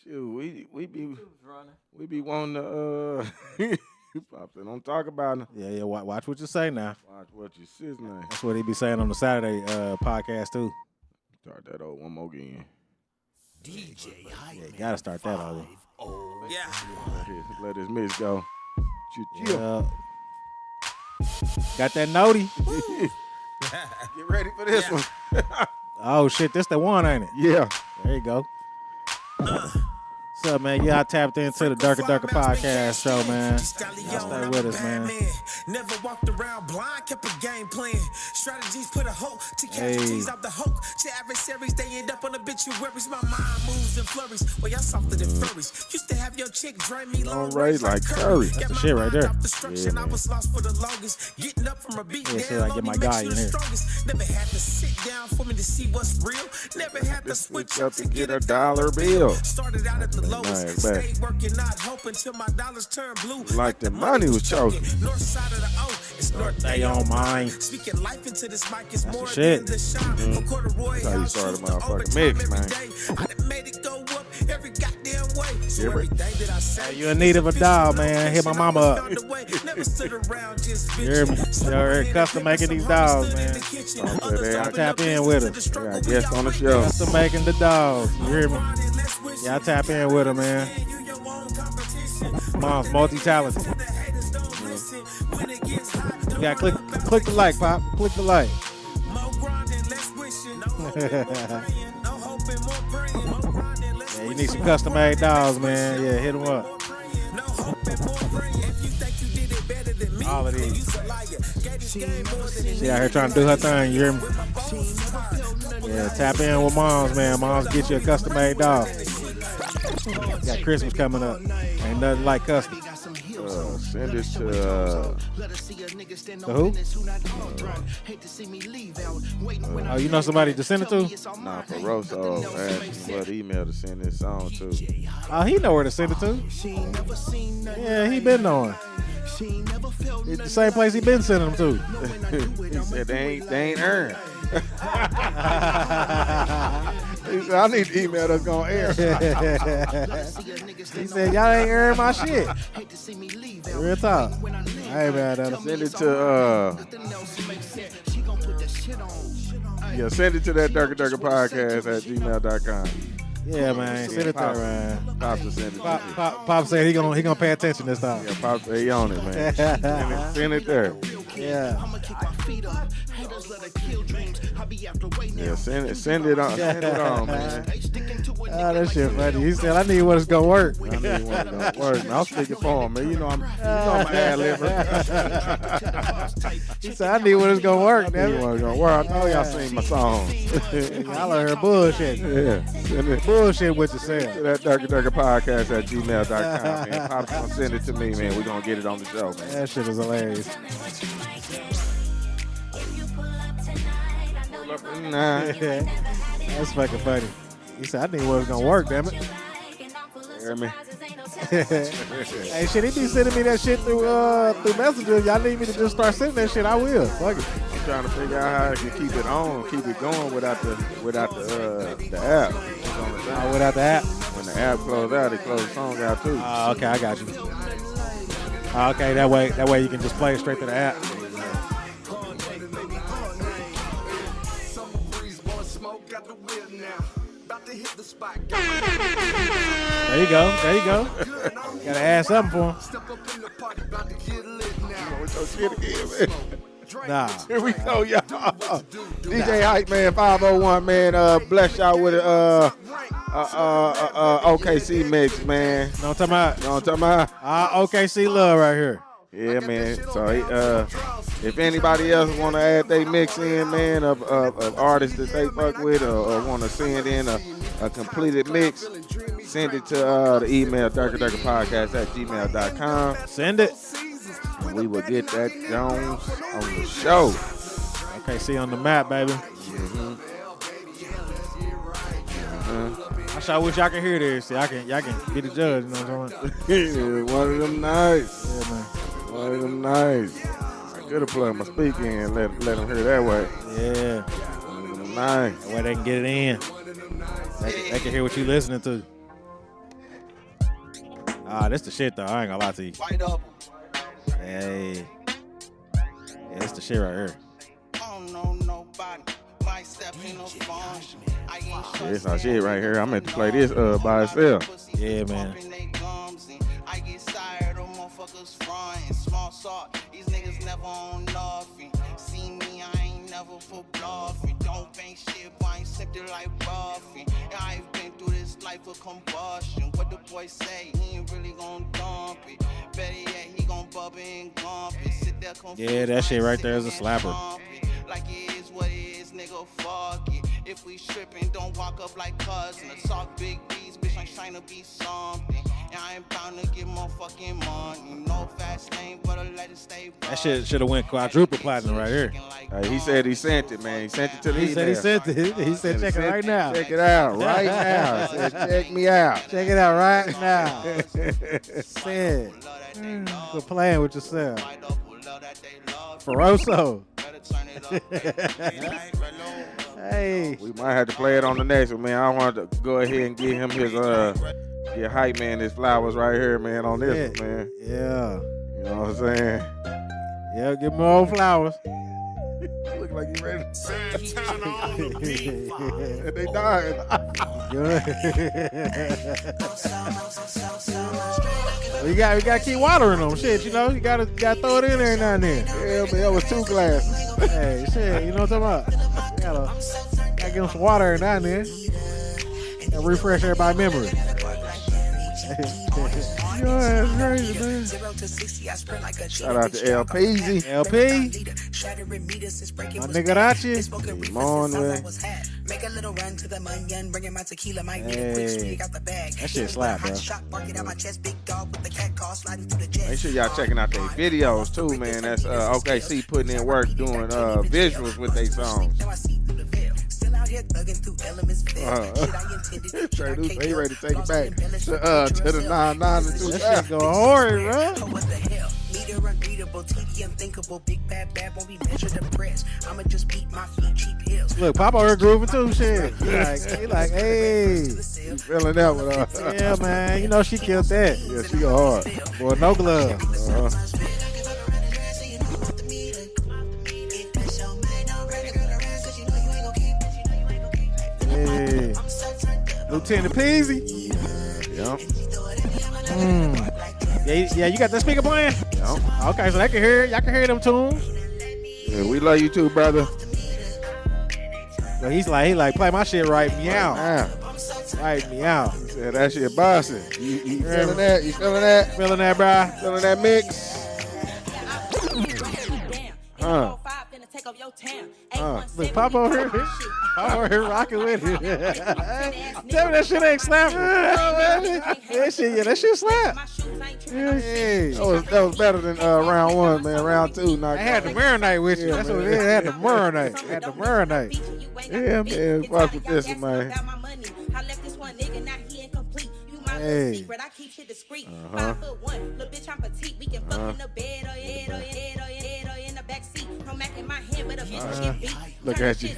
Shoot, we be wanting to Pop said, don't talk about it. Yeah. Watch what you say now. Watch what you say, man. That's what he be saying on the Saturday podcast too. Start that over one more again. DJ Yeah, you gotta start that over. Yeah. Let this mix go. Yeah. Got that noti? Get ready for this one. Oh shit, this the one, ain't it? Yeah. There you go. What's up, man? Yeah, I tapped into the Durka Durka podcast show, man. Y'all stay with us, man. Never walked around blind, kept a game plan. Strategies put a hope to catch G's out the hope. To adversaries, they end up on obituaries. My mind moves and flurries. Well, y'all softer than furries. Used to have your chick drain me long race like Curry. That's the shit right there. Yeah, I was lost for the longest. Getting up from a beat down. So I get my guy in here. Never had to sit down for me to see what's real. Never had to switch up to get a dollar bill. Started out at the lowest. Nice, Stayed working, not hoping till my dollars turned blue. Like the money was choking. North side of the O, it's North They on mine. Speaking life into this mic is more shit. than the shine. That's how you started my fucking mix, man. I done made it go up every goddamn way. So everything that I say, Hey, you in need of a doll, man. Hit my mama up. Never stood around just You hear me? You're custom making these dolls, man. I tap in with us. Yeah, guest on the show. Custom making the dolls. You hear me? Yeah, I tap in with her, man. Mom's multi-talented. You gotta click the like, Pop. Click the like. Yeah, you need some custom-made dolls, man. Yeah, hit them up. All of these. She out here trying to do her thing, you hear me? Yeah, tap in with Moms, man. Moms get you a custom-made doll. Got Christmas coming up. Ain't nothing like custom. Send it to who? Oh, you know somebody to send it to? Nah, for Rosso. Asked him what email to send this song to. Oh, he know where to send it to. Yeah, he been knowing. It's the same place he been sending them to. He said they ain't earned. He said, I need the email that's gonna air. He said, y'all ain't earned my shit. Real talk. I ain't mad at him. Send it to send it to that Durka Durka podcast at gmail.com. Yeah, man. Send it there, man. Pop to send it. Pop said he gonna pay attention this time. Yeah, Pop said he on it, man. Send it there. Yeah. Yeah, send it on, man. Oh, that shit funny. He said, I need one that's gonna work. I need one that's gonna work. Man, I'm speaking for him, man. You know I'm ad-libber. He said, I need one that's gonna work, I need one that's gonna work. I know y'all seen my songs. Y'all out here bullshit. Yeah. Send it. Bullshit what you said. To that Durka Durka podcast at gmail.com, man. Pop's gonna send it to me, man. We're gonna get it on the show, man. That shit is hilarious. That's fucking funny. He said, I need one that's gonna work, damn it. Hear me? Hey, shit, he be sending me that shit through Messenger. Y'all need me to just start sending that shit, I will. Fuck it. I'm trying to figure out how I can keep it on, keep it going without the app. Oh, without the app? When the app closed out, it closed the song out too. Oh, okay, I got you. Oh, okay, that way you can just play it straight to the app. There you go. Gotta add something for him. With your shit again, man. Nah. Here we go, y'all. DJ Hype Man 501, man. Bless y'all with a OKC mix, man. Know what I'm talking about? OKC love right here. Yeah, man. So if anybody else want to add their mix in, man, of artists that they fuck with or want to send in a completed mix, send it to the email durkadurkapodcast@gmail.com. Send it. And we will get that Jones on the show. OKC on the map, baby. I sure wish y'all could hear this. Y'all can be the judge, you know what I'm talking One of them nice. Yeah, man. One of them nice. I could have plugged my speaker in and let them hear that way. Yeah. One of them nice. That way they can get it in. They can hear what you listening to. Ah, that's the shit though. I ain't gonna lie to you. Fight up. Hey. Yeah, that's the shit right here. I don't know nobody. My step in no phone. I ain't sure. This our shit right here. I'm meant to play this by itself. Yeah, man. I get tired of motherfuckers frying. Small salt. These niggas never on nothing. See me, I ain't never for bluffing. Don't think shit, but I ain't sipped it like buffing. I've been through this life of combustion. What the boy say, he ain't really gon' dump it. Better yet, he gon' bub it and gump it. Sit there confused. Yeah, that shit right there is a slapper. Like it is what it is, nigga, fuck it. If we trippin', don't walk up like cousins. Talk big beats, bitch, I'm trying to be something. And I ain't bound to get more fucking money. No fast lane, but I let it stay. That shit should have went quadruple platinum right here. He said he sent it, man. He sent it to the He said he sent it. He said check it right now. Check it out right now. He said check me out. Check it out right now. Said. Quit playing with yourself. Feroso. Hey. We might have to play it on the next one, man. I wanted to go ahead and give him his get hype man his flowers right here, man, on this one, man. Yeah. You know what I'm saying? Yeah, give him more flowers. Look like you ready. They dying. We gotta keep watering them. Shit, you know, you gotta throw it in there now and then. Yeah, man, that was 2 glasses. Hey, shit, you know what I'm talking about? Gotta give them some water every now and then. Gotta refresh everybody's memory. Your ass crazy, man. Shout out to LPZ. LP. My nigga Rachi. Come on, man. Make a little run to the onion, bringing my tequila, might Hey. got the bag. That shit slap, bro. Make sure y'all checking out their videos too, man. That's OKC putting in work doing visuals with their songs. Trey Deuce, he ready to take it back to the 99 and 2. That shit go hard, bro. What the hell? Meter unreadable, TD unthinkable, big bad when we measure the press. I'ma just beat my feet, cheap heels. Look, Papa here grooving too, shit. He like, hey. You feeling that with Yeah, man. You know she killed that. Yeah, she go hard. Boy, no glove. Hey. Lieutenant Peasy. Yeah. Yeah, you got that speaker playing? Yeah. Okay, so they can hear it. Y'all can hear them tunes. Yeah, we love you too, brother. But he play my shit right, meow. Yeah. Right, meow. He said that shit bossy. You feeling that? You feeling that? Feeling that, bro? Feeling that mix? Look, Pop over here. Pop over here rocking with it. Tell me that shit ain't slapping. That shit slap. Hey. That was better than round 1, man. Round 2, I had to marinate with you. That's what it is. I had to marinate. Yeah, man. Fuck with this one, man. Hey. Look at you.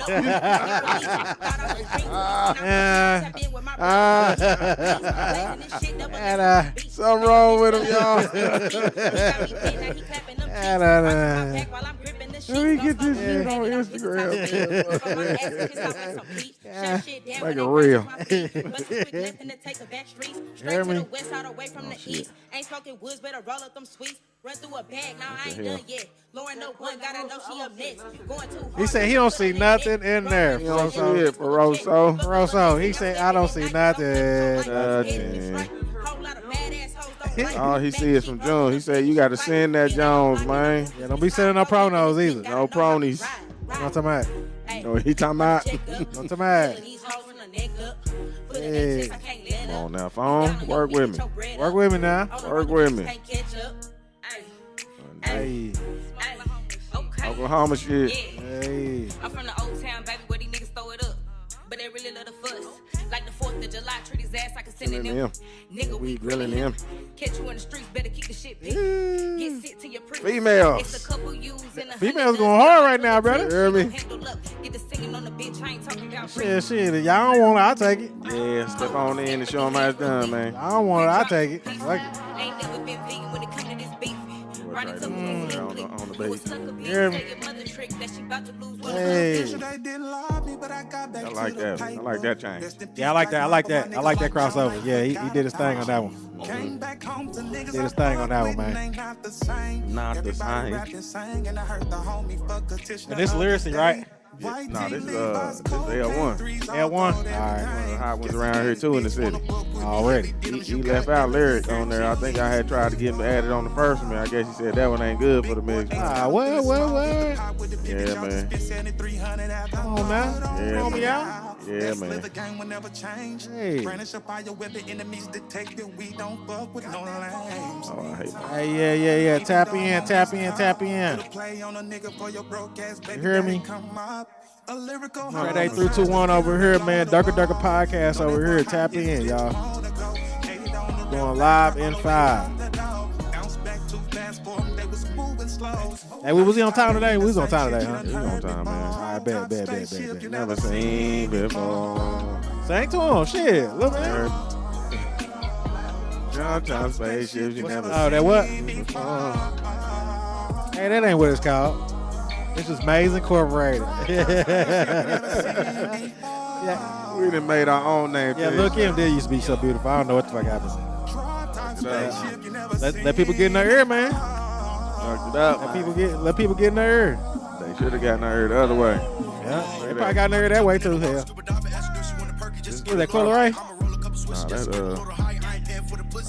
Something wrong with him, y'all. Let me get this shit on Instagram. Make it real. Hear me? Ain't smoking woods, better roll up them sweets. Run through a bag, now I ain't done yet. Lauren no one, gotta know she up next. Going too hard. He said he don't see nothing in there. You don't see it, Feroso. Feroso, he said I don't see nothing. All he see is from June. He said you got to send that Jones, man. Yeah, don't be sending no pronos either. No pronies. Not talking about. No, he talking about. Not talking about. Hey. Come on now, phone. Work with me. Work with me now. Work with me. Hey. Oklahoma shit. Hey. I'm from the old town, baby, where these niggas throw it up. But they really love the fuss. Like the 4th of July, treaties his ass like a sending Killing them. him. Nigga, We grilling him. Catch you in the streets, better keep the shit peak. Get sit to your priest. Females. It's a couple U's in a Females going hard right now, brother. You hear me? Handle up. Get the singing on the bitch. I ain't talking about Shit. Y'all don't want it, I'll take it. Yeah, step on in and show them how it's done, man. I don't want it, I'll take it. Like it. Ain't never been vegan when it come to this beef. Right into on the base. Hear me? Hey. I like that. I like that change. Yeah, I like that crossover. Yeah, he did his thing on that one. Did his thing on that one, man. Not the same. And this lyricy, right? No, this is L1. L1? All right. One of the hot ones around here too in the city. Already. He left out lyric on there. I think I had tried to get him added on the first one. I guess he said that one ain't good for the mix. What? Yeah, man. Come on now. Yeah, Come on, man. y'all. Yeah, man. Hey. Oh, I hate that. Hey, yeah. Tap in. You hear me? Straight 8321 over here, man. Durka Durka podcast over here. Tap in, y'all. Going live in 5. Hey, we was on time today? We was on time today, huh? We on time, man. All right, bet. Never seen before. Sing to him. Shit. Look, man. Sometimes spaceships you never Oh, that what? before. Hey, that ain't what it's called. It's just Maze Incorporated. Yeah. We done made our own name. Yeah, Lil Kim did used to be so beautiful. I don't know what the fuck happened. Let people get in their ear, man. Fucked it up. Let people get in their ear. They should have gotten her the other way. Yeah, they probably got in their ear that way too. Hell. Is that Coyle Ray? Nah, that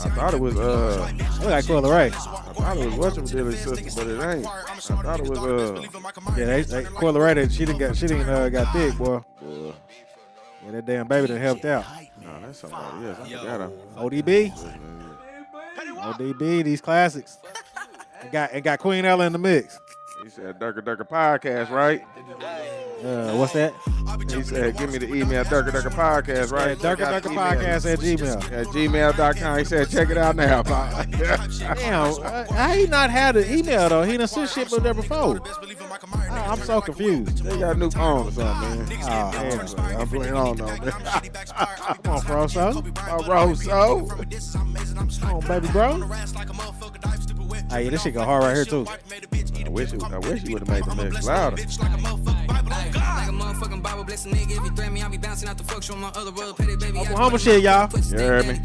I thought it was Look like Coyle Ray. I thought it was whatchamadilla's sister, but it ain't. I thought it was Yeah, they Coyle Ray. She didn't got thick, boy. Yeah, that damn baby done helped out. Nah, that's somebody else. I forgot her. ODB, these classics. And got Queen Ella in the mix. He said Durka Durka podcast, right? What's that? He said, give me the email, Durka Durka podcast, right? Yeah, Durka Durka podcast at Gmail. At gmail.com. He said, check it out now. Damn, how he not had the email though? He done sent shit there before. I'm so confused. They got a new phone or something, man. Oh, hell. I'm putting on though, man. Come on, Froso. Rosso. Come on, baby bro. Hey, this shit go hard right here too. I wish you would have made the mix louder. Like a motherfucking Bible blessing nigga. If you threaten me, I'll be bouncing out the fuck show my other brother. Petty baby. Oklahoma shit, y'all. You heard me?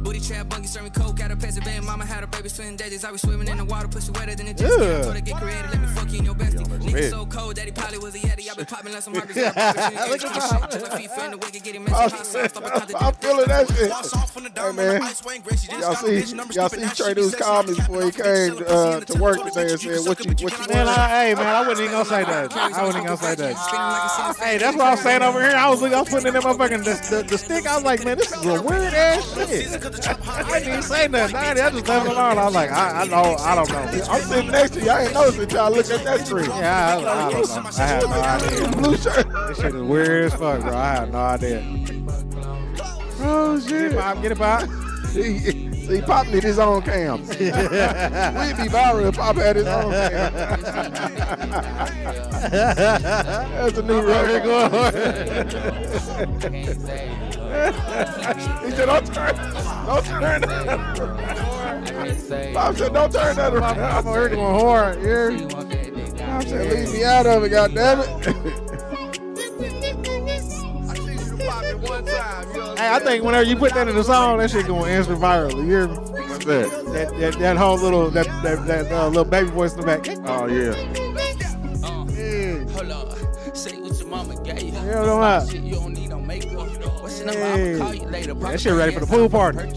Booty trap, bungie serving coke out of Pepsi band. Mama had a baby swim days. I was swimming in the water, pussy wetter than a jet ski. I told her get creative, let me fuck you in your bestie. Nigga so cold, daddy probably was a yeti. I been popping like some markers. I'm feeling that shit. Hey man, y'all see Trey News comments before he came to work today and said, what you Man, I wouldn't even gonna say that. Hey, that's what I was saying over here. I was putting in that motherfucking the stick. I was like, man, this is a weird ass shit. I didn't even say nothing. I just left it alone. I was like, I don't know. I'm sitting next to you. I ain't noticed it till I look at that screen. Yeah, I don't know. I had no idea. Blue shirt. This shit is weird as fuck, bro. I had no idea. Oh shit. Get it, Pop. See, Pop need his own cams. We'd be viral if Pop had his own cam. That's a new record going on. He said, don't turn that around. Pop said, don't turn that around. I'm already going hard, yeah. Pop said, leave me out of it, goddammit. Hey, I think whenever you put that in the song, that shit going instant viral. You hear me? What's that? That whole little little baby voice in the back. Oh, yeah. Hold up. Say what your mama gave you. You know what? You don't need no makeup. What's your number? Hey. I'ma call you later. That shit ready for the pool party. I'm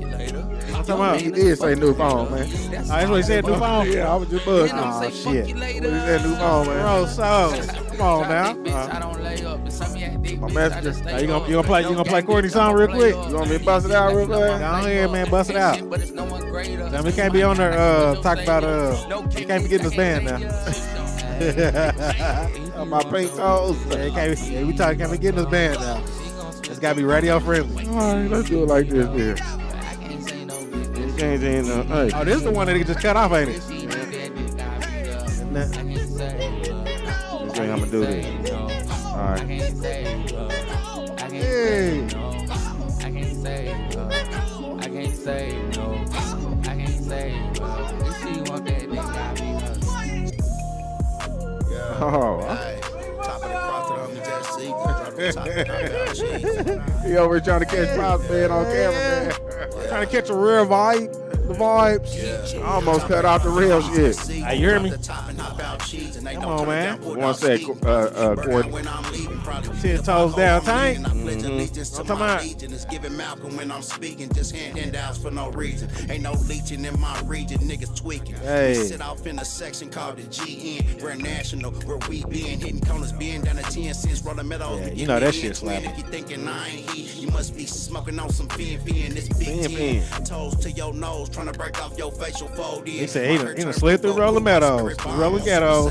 talking about. He did say new phone, man. That's what he said, new phone? Yeah, I was just buzzing. Oh, shit. What he said, new phone, man. Bro, so come on now. I don't lay up. My messenger. You gonna play Courtney's song real quick? You want me to bust it out real quick? Go ahead, man, bust it out. Now, we can't be on there talk about we can't be getting this band now. My pink toes. Yeah, can't be getting this band now. It's gotta be radio friendly. All right, let's do it like this here. I can't say no bitch. You can't say no. Hey. Oh, this is the one that he just cut off, ain't it? She know that dick got beat up. I can't say You think I'm gonna do this? All I right. can't say I can't Hey. no. I can't say I can't say no. I can't say if she want that dick got beat up. Oh. Top of the crop, I'm just see. Top of the He over here trying to catch Pops, man, on camera, man. Trying to catch a real vibe. The vibes. I almost cut off the real shit. Hey, you hear me? Come on, man. One sec, Courtney. 10 toes down, tank. I'm talking about. It's giving Malcolm when I'm speaking, just handouts for no reason. Ain't no leeching in my region, niggas tweaking. Hey. We sit off in a section called the GN. We're national, where we been hitting corners, being down to 10 cents, rolling meadows. Yeah, you know that shit slapping. If you thinking I ain't heat, you must be smoking on some fin. This big Fin. 10. Toes to your nose, trying to break off your facial fold. He said he done slid through Rolling Meadows, Rolling Ghettos.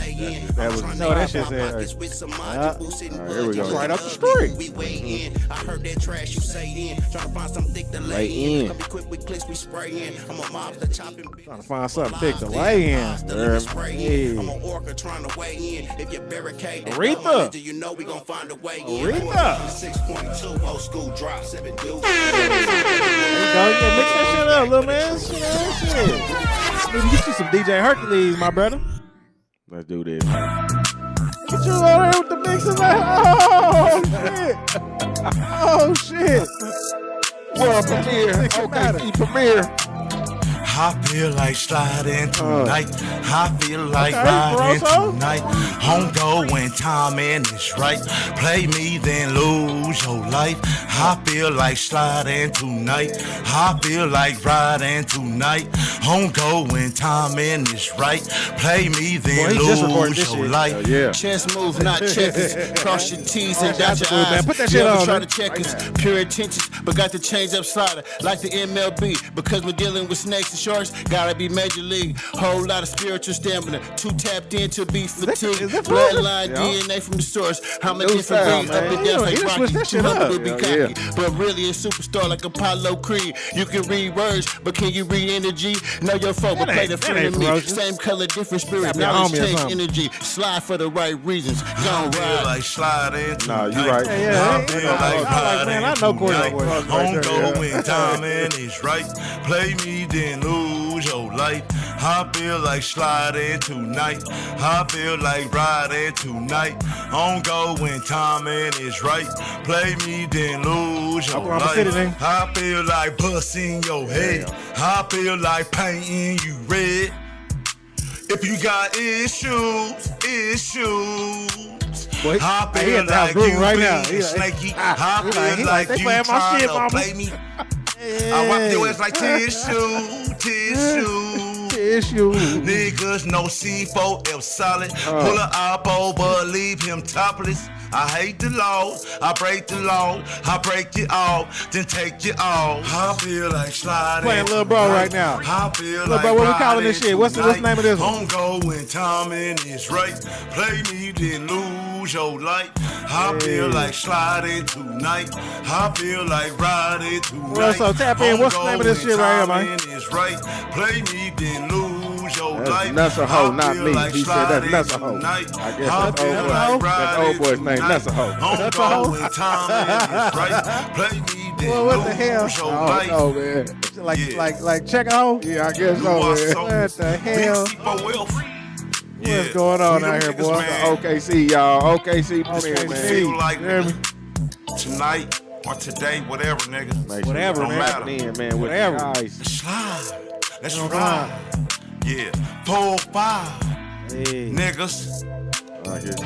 That was No, that shit said. All right, here we go. Right up the street. We weigh in. I heard that trash you say in. Trying to find some dick to lay Lay in. Come be quick with clicks, we spray in. I'm a mob the chopping. Trying to find something thick to lay in. Hey. I'm an orca trying to weigh in. If you barricade that Aretha. dumb do you know we gon' find a way in. Aretha. 6.2 old school drop 7 dudes. There you go. Yeah, mix that shit up, little man. Shit. Need to get you some DJ Hercules, my brother. Let's do this. Get you over there with the mixes. Oh, shit. World premiere. OKC premiere. I feel like sliding tonight. I feel like Okay, riding Broso. tonight. Home go when timing is right. Play me, then lose your life. I feel like sliding tonight. I feel like riding tonight. Home go when timing is right. Play me, then Boy, he just recorded lose this your shit. life. Yeah. Chess moves, not checkers. Cross your T's and dot your absolutely, man. I's. Put that You shit ever on, try man. to check us? Pure intentions, but got to change up slider like the MLB. Because we're dealing with snakes and sharks, gotta be major league. Whole lot of spiritual stamina. Too tapped into be fatigued. is that Bloodline Yeah. DNA from the source. I'm a New different sound, breed. Up man. and down Yeah, he like done switched Rocky. that shit Too humble up. to be Yeah, cocky. yeah. But really a superstar like Apollo Creed. You can read words, but can you read energy? Know your folk, but That play ain't- the that friend ain't of me. ferocious. Same color, different spirit. Gotta be a Knowledge homie or change something. energy. Slide for the right reasons. I Gone feel ride. like sliding Nah, tonight. you right. Yeah, I yeah. feel I like like, man, I know Courtney riding voice. tonight. Right Home there, go yeah. when timing is right. Play me, then lose your life. I feel like sliding tonight. I feel like riding tonight. Home go when timing is right. Play me, then lose your Oklahoma life. City, nigga. I feel like busting your head. I feel like painting you red. If you got issues. Boy, I he feel at the house like grooving you right now. being He like- snaky. I he feel like, like they you playing my trying shit, to mama. play me. Hey. I wipe your ass like tissue. Issue. Niggas no C4F solid. Pull her up over, leave him topless. I hate the law, I break the law. I break it off, then take it off. I feel like sliding. Playing Lil Bro right now. I feel Lil like Bro, what we calling this riding shit? What's the tonight. name of this one? Home go when timing is right. Play me, then lose your life. I feel like sliding tonight. I feel like riding tonight. Well, so tap in. What's the name of this shit right here, man? Timing is right. Play me, then lose your That's life. Nussa Ho, I not feel me. like He said that's sliding Nussa Ho. tonight. I guess I that's feel old boy. like That old riding boy's name, tonight. Nussa Ho. Home Nussa go Ho? when timing is right. Play me, then Well, what the hell? lose your I life. don't know, man. Like check out. Yeah, I guess so, man. What the hell? What's going on out here, boy? OKC, y'all. OKC premiere, man. Feel like You hear me? tonight or today, whatever, nigga. Make sure Whatever, y'all man. tapping in, man, with Whatever. the guys. Slide. Let's ride. Yeah. 4, 5. Hey. Niggas. I guess.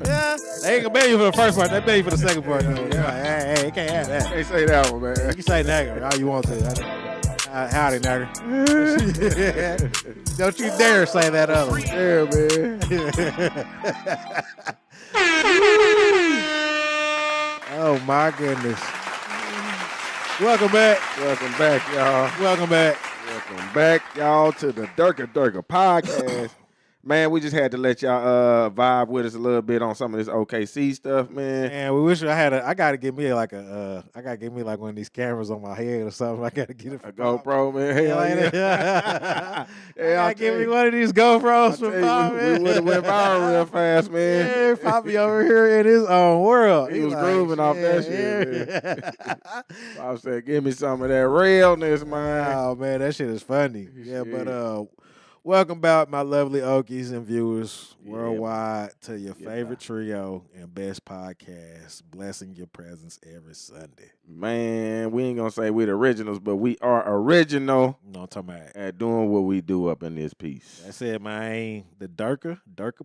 Yeah, they ain't gonna pay you for the first part. They pay you for the second part. Though. They're like, hey, you can't have that. Can't say that one, You man. can say nigger all you want to. Howdy, nigger. Don't you dare say that other one. Yeah, man. Oh, my goodness. Welcome back. Welcome back, y'all. Welcome back. Welcome back, y'all, to the Durka Durka podcast. Man, we just had to let y'all vibe with us a little bit on some of this OKC stuff, man. Man, we wish I gotta get me like one of these cameras on my head or something. I gotta get it A from Pop. GoPro, man. Hell Yeah. yeah. I gotta give me one of these GoPros from Pop, we man. would have went viral real fast, man. Yeah, Poppy over here in his own world. He was grooving off that shit, man. I said, give me some of that realness, man. Oh man, that shit is funny. Yeah, Shit. but welcome back, my lovely Okies and viewers Yeah, worldwide, to your Yeah, favorite trio and best podcast, blessing your presence every Sunday. Man, we ain't gonna say we the originals, but we are original You know what I'm talking about? at doing what we do up in this piece. That's it, man. The Durka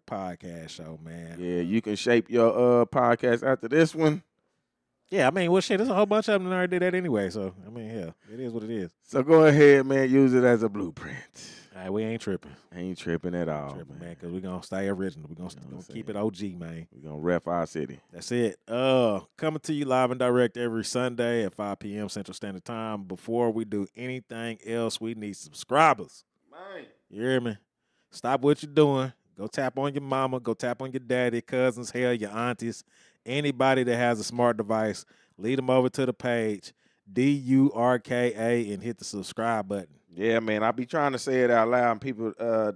podcast show, man. Yeah, you can shape your podcast after this one. Yeah, I mean, well, shit, there's a whole bunch of them that already did that anyway. So, I mean, hell, it is what it is. So go ahead, man, use it as a blueprint. All right, we ain't tripping. Ain't tripping at all, Man, because we're going to stay original. We're going to keep it OG, man. We're gonna rep our city. That's it. Coming to you live and direct every Sunday at 5 p.m. Central Standard Time. Before we do anything else, we need subscribers. Man. You hear me? Stop what you're doing. Go tap on your mama. Go tap on your daddy, cousins, hell, your aunties. Anybody that has a smart device, lead them over to the page, DURKA, and hit the subscribe button. Yeah, man, I be trying to say it out loud, and people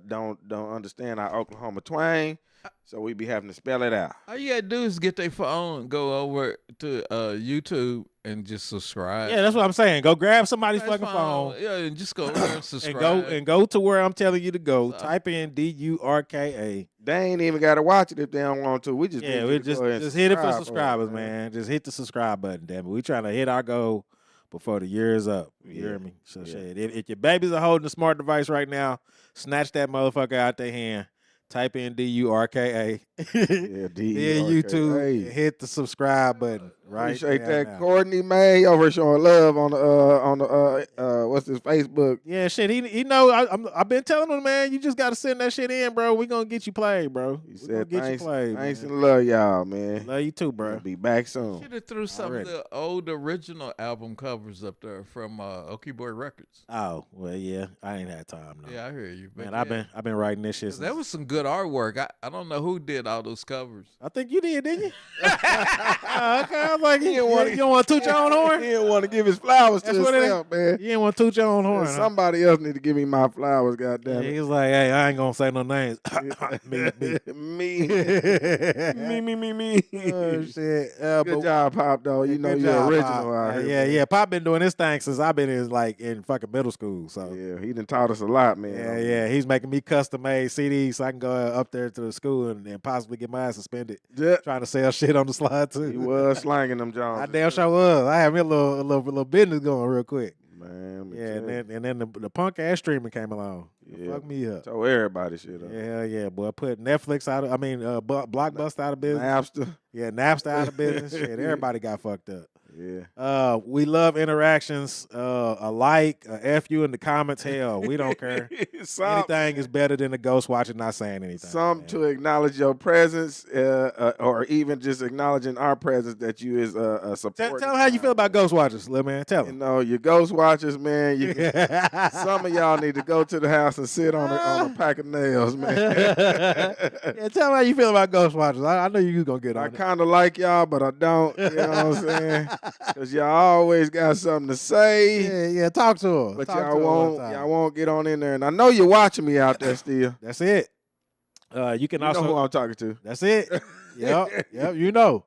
don't understand our Oklahoma twang, so we be having to spell it out. All you gotta do is get their phone, go over to YouTube, and just subscribe. Yeah, that's what I'm saying. Go grab somebody's Nice fucking phone. Yeah, and just go there and subscribe. And go to where I'm telling you to go. Type in DURKA. They ain't even got to watch it if they don't want to. We just Yeah, need we you to just go ahead and hit it for subscribe subscribers, us, man. Just hit the subscribe button, damn it. We trying to hit our goal before the year is up. You hear me? So shit, if your babies are holding a smart device right now, snatch that motherfucker out their hand. Type in DURKA. Yeah, Then YouTube, and hit the subscribe button. Right? Appreciate that, now. Courtney May over showing love on the what's his Facebook. Yeah, shit. He know. I've been telling him, man. You just gotta send that shit in, bro. We gonna get you played, bro. He We gonna said get thanks, you played. thanks man. and love y'all, man. Love you too, We'll bro. be back soon. Should have threw some Already. of the old original album covers up there from Okie Boy Records. Oh well, yeah. I ain't had time. No. Yeah, I hear you. But Man, yeah. I've been writing this shit. 'Cause that was some good artwork. I don't know who did all those covers. I think you did, didn't you? Okay, I was like, you didn't don't want to toot your own horn? He didn't want to give his flowers to That's what it himself, man. You didn't want to toot your own horn. huh? Somebody else need to give me my flowers, Yeah, goddamn he was like, hey, I ain't gonna say no names. me. it. me. Oh shit. Good job, Pop, though. You know Good you're job, original Pop. out here. Yeah, man. yeah. Pop been doing this thing since I've been in fucking middle school. So Yeah, he done taught us a lot, man. yeah. He's making me custom made CDs so I can go up there to the school and possibly get my ass suspended. Yeah. Trying to sell shit on the slide too. He was slanging them Johns. I damn sure was. I had me a little business going real quick. Man, Yeah, and then the punk ass streaming came along. Yeah. Fuck me up. told everybody shit up. Yeah, hell yeah, boy. Put Netflix out of, Blockbuster out of business. Napster. Yeah, Napster out of business. Shit, everybody got fucked up. Yeah. We love interactions. A like, a F you in the comments. Hell, we don't care. Anything is better than a ghost watching not saying anything. Some man. to acknowledge your presence, or even just acknowledging our presence that you is a support. Tell them how you feel about ghost watchers, little man. Tell You them. know, your ghost watchers, man. Some of y'all need to go to the house and sit on a pack of nails, man. Yeah, tell them how you feel about ghost watchers. I know you gonna get on I it. kind of like y'all, but I don't. You know what I'm saying? Because y'all always got something to say, Yeah, talk to her. but Talk to y'all her one won't. time. Y'all won't get on in there. And I know you're watching me out there still. That's it. You can You also know who I'm talking to. That's it. Yep, you know.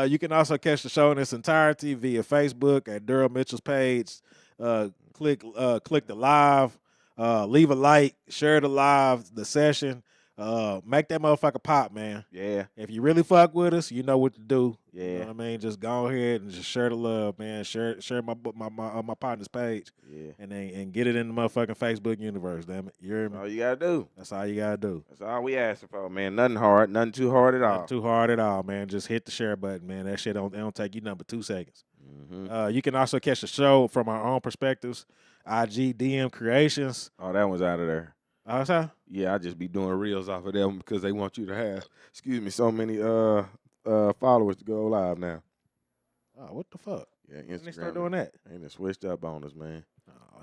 You can also catch the show in its entirety via Facebook at Daryl Mitchell's page. Click the live, leave a like, share the session. Make that motherfucker pop, man. Yeah. If you really fuck with us, you know what to do. You know Yeah. what I mean? Just go ahead and just share the love, man. Share my partner's page, Yeah. and get it in the motherfucking Facebook universe. Damn it, you hear That's me? all you gotta do. That's all you gotta do. That's all we asking for, man. Nothing hard. Nothing too hard at all. Not too hard at all, man. Just hit the share button, man. That shit don't take you nothing but 2 seconds. Mhm. You can also catch the show from our own perspectives. IG DM Creations. Oh, that one's out of there. Oh, what's that? Yeah, I just be doing reels off of them because they want you to have, so many followers to go live now. Oh, what the fuck? Yeah, When they Instagram. start doing that? Ain't it switched up on us, man.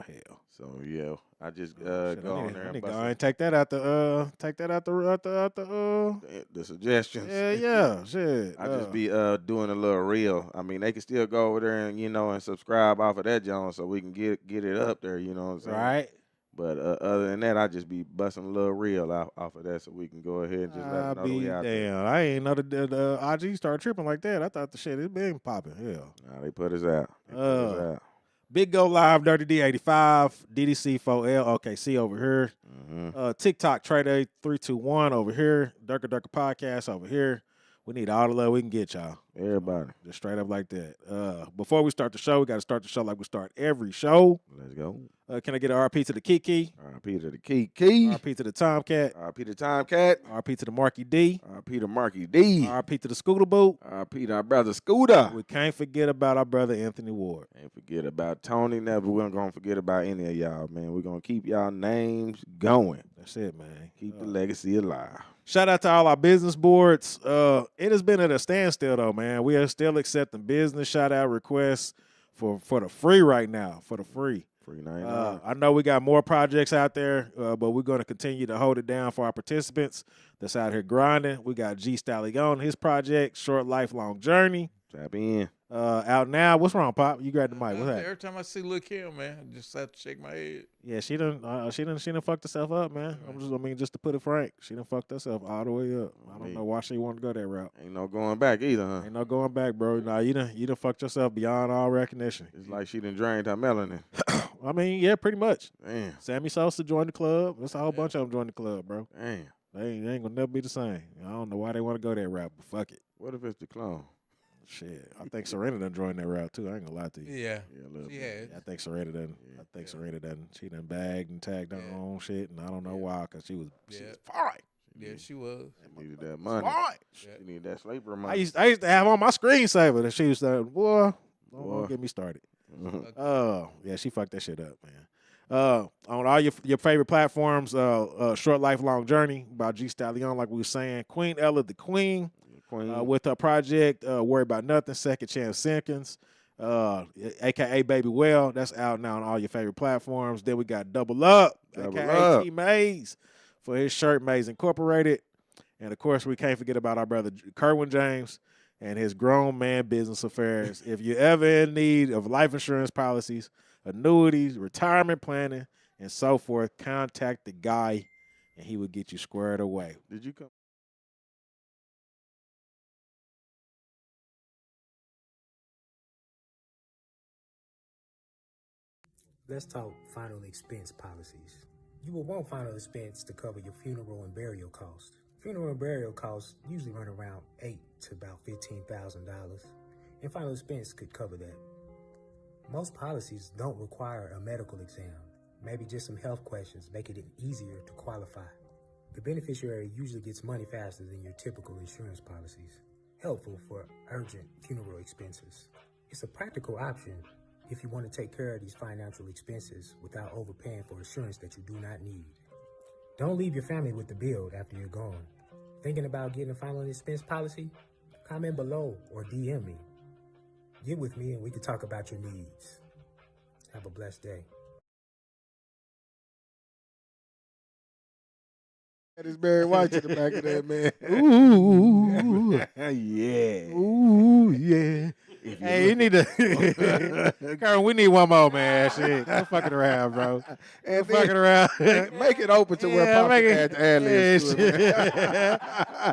hell. So yeah, I just Shit, go I on need, there I and need to bust go and take that out the the suggestions. yeah, shit. I just be doing a little reel. I mean, they can still go over there and and subscribe off of that Jones so we can get it up there. You know what I'm saying? right. But other than that, I just be busting a little reel off of that so we can go ahead and just let I them know that we be out there. damn. I ain't know the IG started tripping like that. I thought the shit is been popping. Hell. Nah, they put us out. They put us out. Big Go Live, Dirty D85, DDC4L, OKC over here. Mm-hmm. TikTok, Trader 321 over here. Durka Durka Podcast over here. We need all the love we can get, y'all. Everybody. Just straight up like that. Before we start the show, we got to start the show like we start every show. Let's go. Can I get an RP to the Kiki? RP to the Key. RP to the Tomcat. RP to Tomcat. RP to the Marky D. RP to Marky D. RP to the Scooter Boot. RP to our brother Scooter. We can't forget about our brother Anthony Ward. Ain't forget about Tony. Never we're gonna forget about any of y'all, man. We're gonna keep y'all names going. That's it, man. Keep the legacy alive. Shout out to all our business boards. It has been at a standstill though, man. We are still accepting business shout out requests for the free right now. For the free. Free 99. I know we got more projects out there, but we're going to continue to hold it down for our participants that's out here grinding. We got G Stallion, his project, Short Lifelong Journey. Tap in. Out now. What's wrong, Pop? You grabbed the mic. What's that? Every time I see Lil Kim, man, I just have to shake my head. Yeah, she done fucked herself up, man. Just to put it frank, she done fucked herself all the way up. I don't know why she wanted to go that route. Ain't no going back either, huh? Ain't no going back, bro. Nah, you done fucked yourself beyond all recognition. It's like she done drained her melanin. I mean, yeah, pretty much. Damn. Sammy Sosa joined the club. There's a whole bunch of them joined the club, bro. Damn. They ain't gonna never be the same. I don't know why they want to go that route, but fuck it. What if it's the clone? Shit, I think Serena done joined that route too. I ain't gonna lie to you. Yeah. Yeah, a little She bit. had. I think Serena done. She done bagged and tagged her own shit, and I don't know why, cause she was fine. Yeah, she was. She needed that money. Fine. She needed that slavery I money. used to have on my screensaver that she was saying, boy, don't get me started. Yeah, she fucked that shit up, man. On all your favorite platforms, Short Lifelong Journey by G Stallion, like we were saying. Queen Ella the Queen. With her project, Worry About Nothing, Second Chance Simpkins, a.k.a. Baby Well. That's out now on all your favorite platforms. Then we got Double Up, a.k.a. T Mays, for his shirt, Mays Incorporated. And, of course, we can't forget about our brother Kerwin James and his grown man business affairs. If you're ever in need of life insurance policies, annuities, retirement planning, and so forth, contact the guy, and he will get you squared away. Did you come? Let's talk final expense policies. You will want final expense to cover your funeral and burial costs. Funeral and burial costs usually run around $8,000 to about $15,000, and final expense could cover that. Most policies don't require a medical exam. Maybe just some health questions make it easier to qualify. The beneficiary usually gets money faster than your typical insurance policies. Helpful for urgent funeral expenses. It's a practical option if you want to take care of these financial expenses without overpaying for insurance that you do not need. Don't leave your family with the bill after you're gone. Thinking about getting a final expense policy? Comment below or DM me. Get with me and we can talk about your needs. Have a blessed day. That is Barry White to the back of that, man. Ooh. Yeah. Ooh, yeah. Hey, you need to. Carl, we need one more, man. Shit. Quit fucking around, bro. And Quit fucking around. make it open to where Pop can add the ad-libs to it.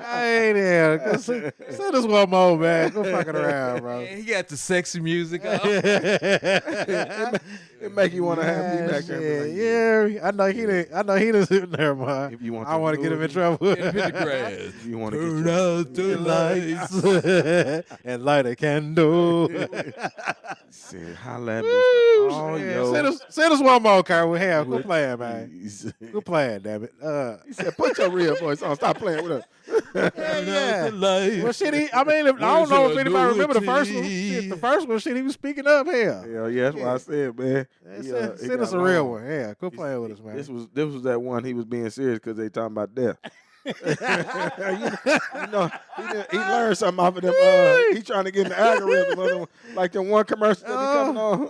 Hey, there. Send us one more, man. Quit fucking around, bro. He got the sexy music up. It make you want to have me back there. Yeah, I know he didn't sit there, man. If you want I want to get him in trouble. In the grass. If you want to Turn get out the lights. And light a candle. Said, holla at me. Oh, yeah. Send us one more, Carl. Hell, quit playing, man. Please. Quit playing, damn it. He said, put your real voice on. Stop playing with us. Yeah. The lights. Well, shit, I don't know if anybody remember the first one. Shit, the first one, shit, he was speaking up here. Hell yeah, that's what I said, man. Send us a real one. Yeah, quit playing with us, man. This was that one he was being serious because they talking about death. He learned something off of them. He trying to get in the algorithm of them, like them one commercial that be coming on.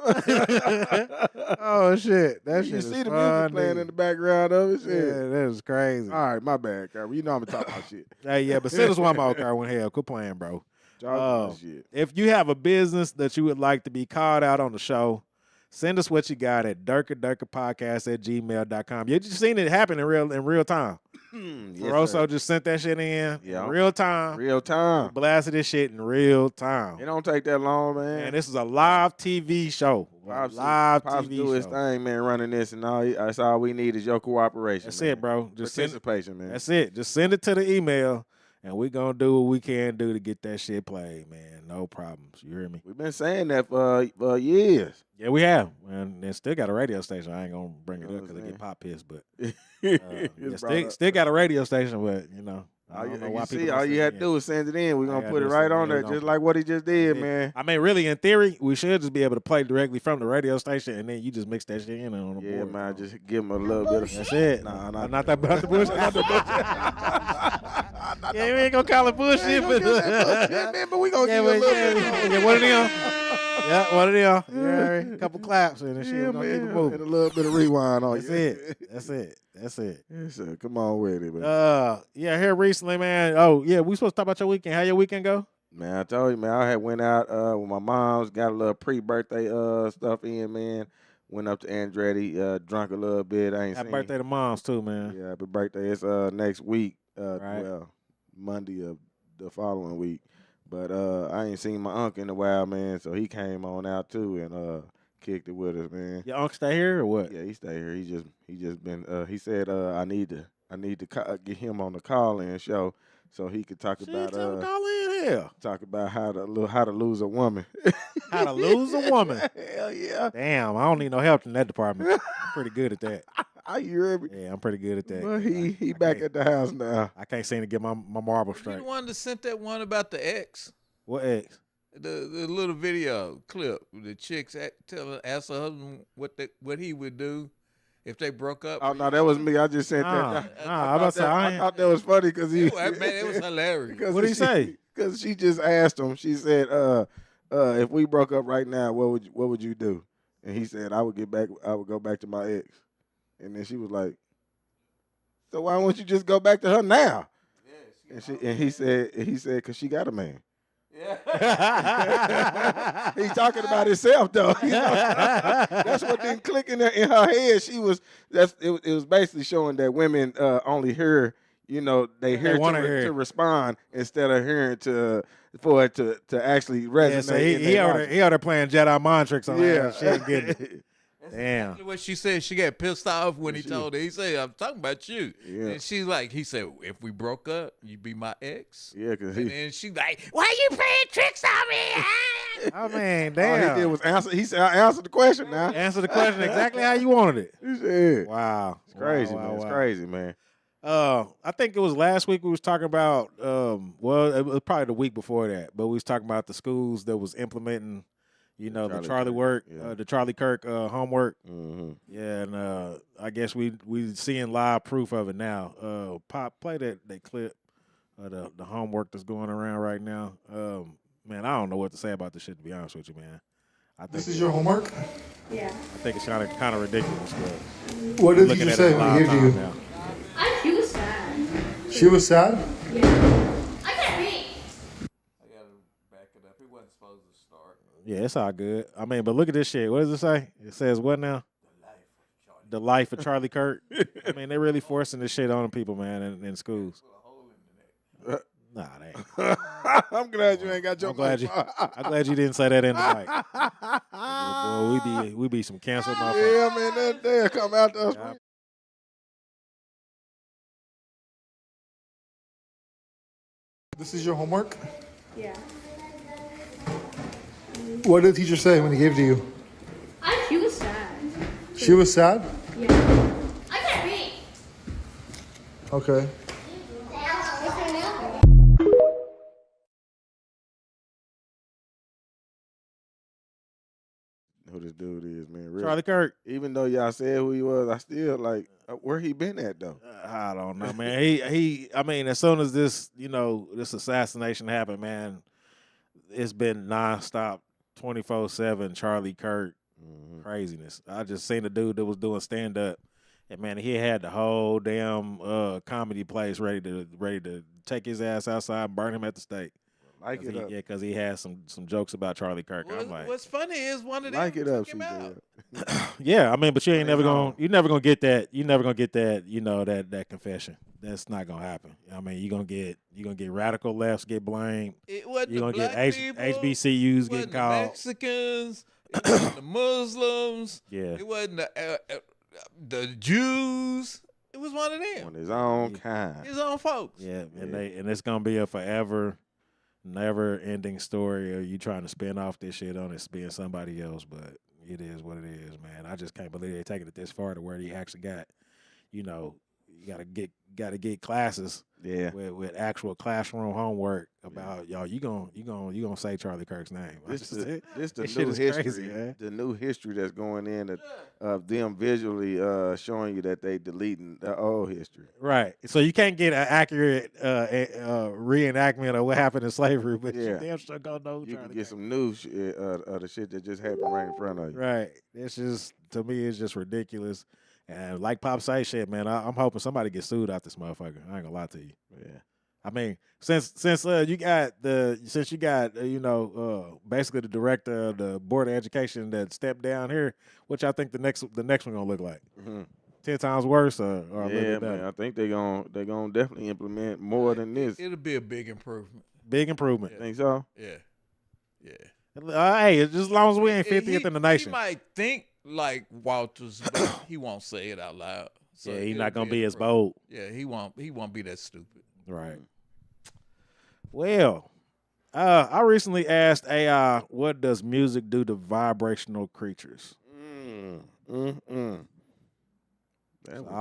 Oh shit, that you shit see is the fun, music playing in the background of it. Shit. Yeah, that is crazy. All right, my bad, Carver. You know I'm talking about shit. Hey, yeah, but send us one more, Carwin. Hell, quit playing, bro. Shit. If you have a business that you would like to be called out on the show, send us what you got at durkadurkapodcast@gmail.com. You just seen it happen in real time. Yes, Rosso just sent that shit in real time. Real time. We blasted this shit in real time. It don't take that long, man. And this is a live TV show. Pops TV do show. his thing, man, running this, and that's all we need is your cooperation. That's man. it, bro. Just participation, man. That's it. Just send it to the email, and we gonna do what we can do to get that shit played, man. No problems. You hear me? We've been saying that for years. Yeah, we have. And they still got a radio station. I ain't gonna bring it up because they get pop pissed, but still got a radio station, but you know. I don't know why people all you had to do is send it in. We're going to put it right on there, just like what he just did, man. I mean, really, in theory, we should just be able to play directly from the radio station, and then you just mix that shit in on the board. Yeah, man, just give him a little bit of... That's it. Nah, not that about the bullshit. Not the bullshit. Yeah, we ain't going to call it bullshit, but... man, but we going to give it a little bit. Yeah, one of them. Yeah, one of them. Yeah, a couple claps and then shit. We're going to keep it moving. And a little bit of rewind on you. That's it. Yes, sir. Come on with it, man. Yeah, here recently, man. Oh, yeah, we supposed to talk about your weekend. How your weekend go? Man, I told you, man, I had went out with my mom's, got a little pre-birthday stuff in, man. Went up to Andretti, drunk a little bit. Happy birthday to moms, too, man. Yeah, happy birthday. It's next week, right. Well, Monday of the following week. But I ain't seen my uncle in a while, man, so he came on out, too, and kicked it with us, man. Your uncle stay here or what? Yeah, he stay here. He just been. He said I need to get him on the call-in show so he could talk about call in here. Talk about how to lose a woman. How to lose a woman? Hell yeah! Damn, I don't need no help in that department. I'm pretty good at that. I hear me. Yeah, I'm pretty good at that. Well, he back at the house now. I can't seem to get my marble straight. You the one that sent that one about the ex? What ex? The little video clip, the chicks ask her husband what he would do if they broke up. Oh no, that was me. I just sent that. I thought that was funny because he. Man, it was hilarious. What did he say? Because she just asked him. She said, if we broke up right now, what would you do? And he said, I would go back to my ex. And then she was like, so why won't you just go back to her now? Yeah, and he said, because she got a man. Yeah. He's talking about himself though. You know? That's what didn't click in her head. It was basically showing that women only hear, they hear to respond instead of hearing for it to actually resonate. Yeah, so he out there playing Jedi mind tricks on that shit. Getting damn. Exactly what she said. She got pissed off when he told her. He said, I'm talking about you. Yeah. And he said, if we broke up, you'd be my ex. Yeah, because and she like, why you playing tricks on me? Oh, man, damn. All he did was answer. He said, I answered the question now. Answer the question exactly how you wanted it. He said, wow. It's crazy, man. It's crazy, man. I think it was last week we was talking about, it was probably the week before that, but we was talking about the schools that was implementing the Charlie Kirk homework. Mm-hmm. Yeah, and I guess we seeing live proof of it now. Pop, play that clip of the homework that's going around right now. Man, I don't know what to say about this shit, to be honest with you, man. This is your homework? Yeah. I think it's kind of ridiculous. But what did you say when he gave you? She was sad. She was sad? Yeah. I can't read. I got to back it up. He wasn't supposed to start. Yeah, it's all good. I mean, but look at this shit. What does it say? It says what now? The life of Charlie Kirk. I mean, they're really forcing this shit on people, man, in schools. Nah, they ain't. I'm glad you ain't got your I'm glad you didn't say that in the mic. Boy, we be some canceled motherfuckers. Yeah, man, they'll come out to us. Yeah. This is your homework? Yeah. What did the teacher say when he gave it to you? She was sad. She was sad? Yeah. I can't read. Okay. who this dude is, man. Really. Charlie Kirk. Even though y'all said who he was, I still like where he been at though. I don't know, man. He. I mean, as soon as this assassination happened, man, it's been nonstop, 24/7 Charlie Kirk craziness. I just seen a dude that was doing stand up, and man, he had the whole damn comedy place ready to take his ass outside and burn him at the stake. Like it up. Yeah, because he had some jokes about Charlie Kirk. I'm like, What's funny is one of them Like it up, took him out. yeah, I mean, but you're never gonna get that. You're never gonna get that. That confession. That's not gonna happen. I mean, you're gonna get radical lefts get blamed. It wasn't You're the gonna black get people, HBCUs it getting wasn't the called. Mexicans, it wasn't the Muslims. Yeah. It wasn't the Jews. It was one of them. On his own kind. His own folks. Yeah, and it's gonna be a forever, never-ending story of you trying to spin off this shit on it being somebody else. But it is what it is, man. I just can't believe they're taking it this far to where he actually got, you gotta get classes. Yeah. With actual classroom homework about y'all. You gonna say Charlie Kirk's name. This the this new shit is history. crazy, man. The new history that's going in of them visually showing you that they deleting the old history. Right. So you can't get an accurate reenactment of what happened in slavery, but you damn sure gonna know. You can get some new shit of the shit that just happened right in front of you. Right. It's just, to me, it's just ridiculous. And like Pop say, shit, man, I'm hoping somebody gets sued out this motherfucker. I ain't gonna lie to you. Yeah. I mean, since you got basically the director of the Board of Education that stepped down here, which I think the next one gonna look like 10 times worse or a little bit better. Man. I think they gonna definitely implement more than this. It'll be a big improvement. Big improvement. Think so? Yeah. Hey, just as long as we ain't 50th in the nation. He might think like Walters, but he won't say it out loud. So yeah, he's not gonna be as bold. Yeah, he won't be that stupid. Right. Well, I recently asked AI, what does music do to vibrational creatures? I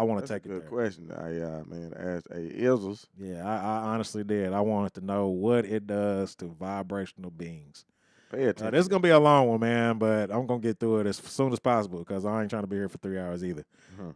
want to take a good there. question. Man, asked Izzles. Yeah, I honestly did. I wanted to know what it does to vibrational beings. Pay attention. This is going to be a long one, man, but I'm going to get through it as soon as possible because I ain't trying to be here for 3 hours either.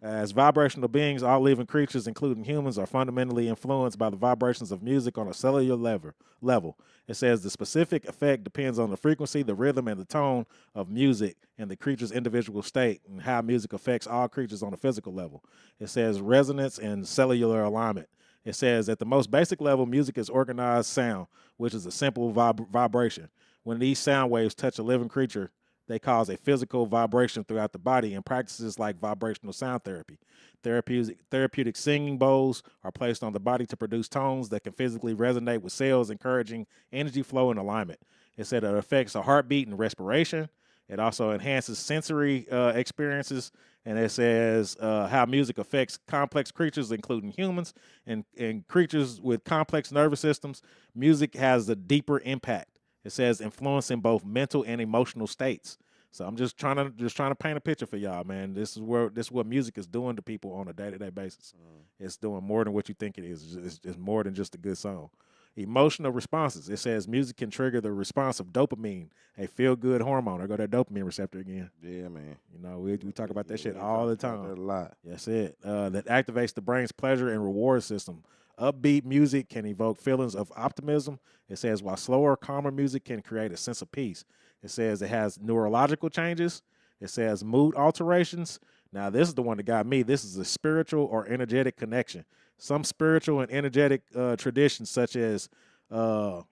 As vibrational beings, all living creatures, including humans, are fundamentally influenced by the vibrations of music on a cellular level. It says the specific effect depends on the frequency, the rhythm, and the tone of music and the creature's individual state and how music affects all creatures on a physical level. It says resonance and cellular alignment. It says at the most basic level, music is organized sound, which is a simple vibration. When these sound waves touch a living creature, they cause a physical vibration throughout the body, and practices like vibrational sound therapy. Therapeutic singing bowls are placed on the body to produce tones that can physically resonate with cells, encouraging energy flow and alignment. It said it affects the heartbeat and respiration. It also enhances sensory experiences, and it says how music affects complex creatures, including humans and creatures with complex nervous systems. Music has a deeper impact. It says influencing both mental and emotional states. So I'm just trying to paint a picture for y'all, man. This is what music is doing to people on a day-to-day basis. It's doing more than what you think it is. It's more than just a good song. Emotional responses. It says music can trigger the response of dopamine, a feel-good hormone. There go that dopamine receptor again. Yeah, man. We talk about that shit all the time. A lot. That's it. That activates the brain's pleasure and reward system. Upbeat music can evoke feelings of optimism. It says while slower, calmer music can create a sense of peace. It says it has neurological changes. It says mood alterations. Now, this is the one that got me. This is a spiritual or energetic connection. Some spiritual and energetic traditions, such as Hermetism,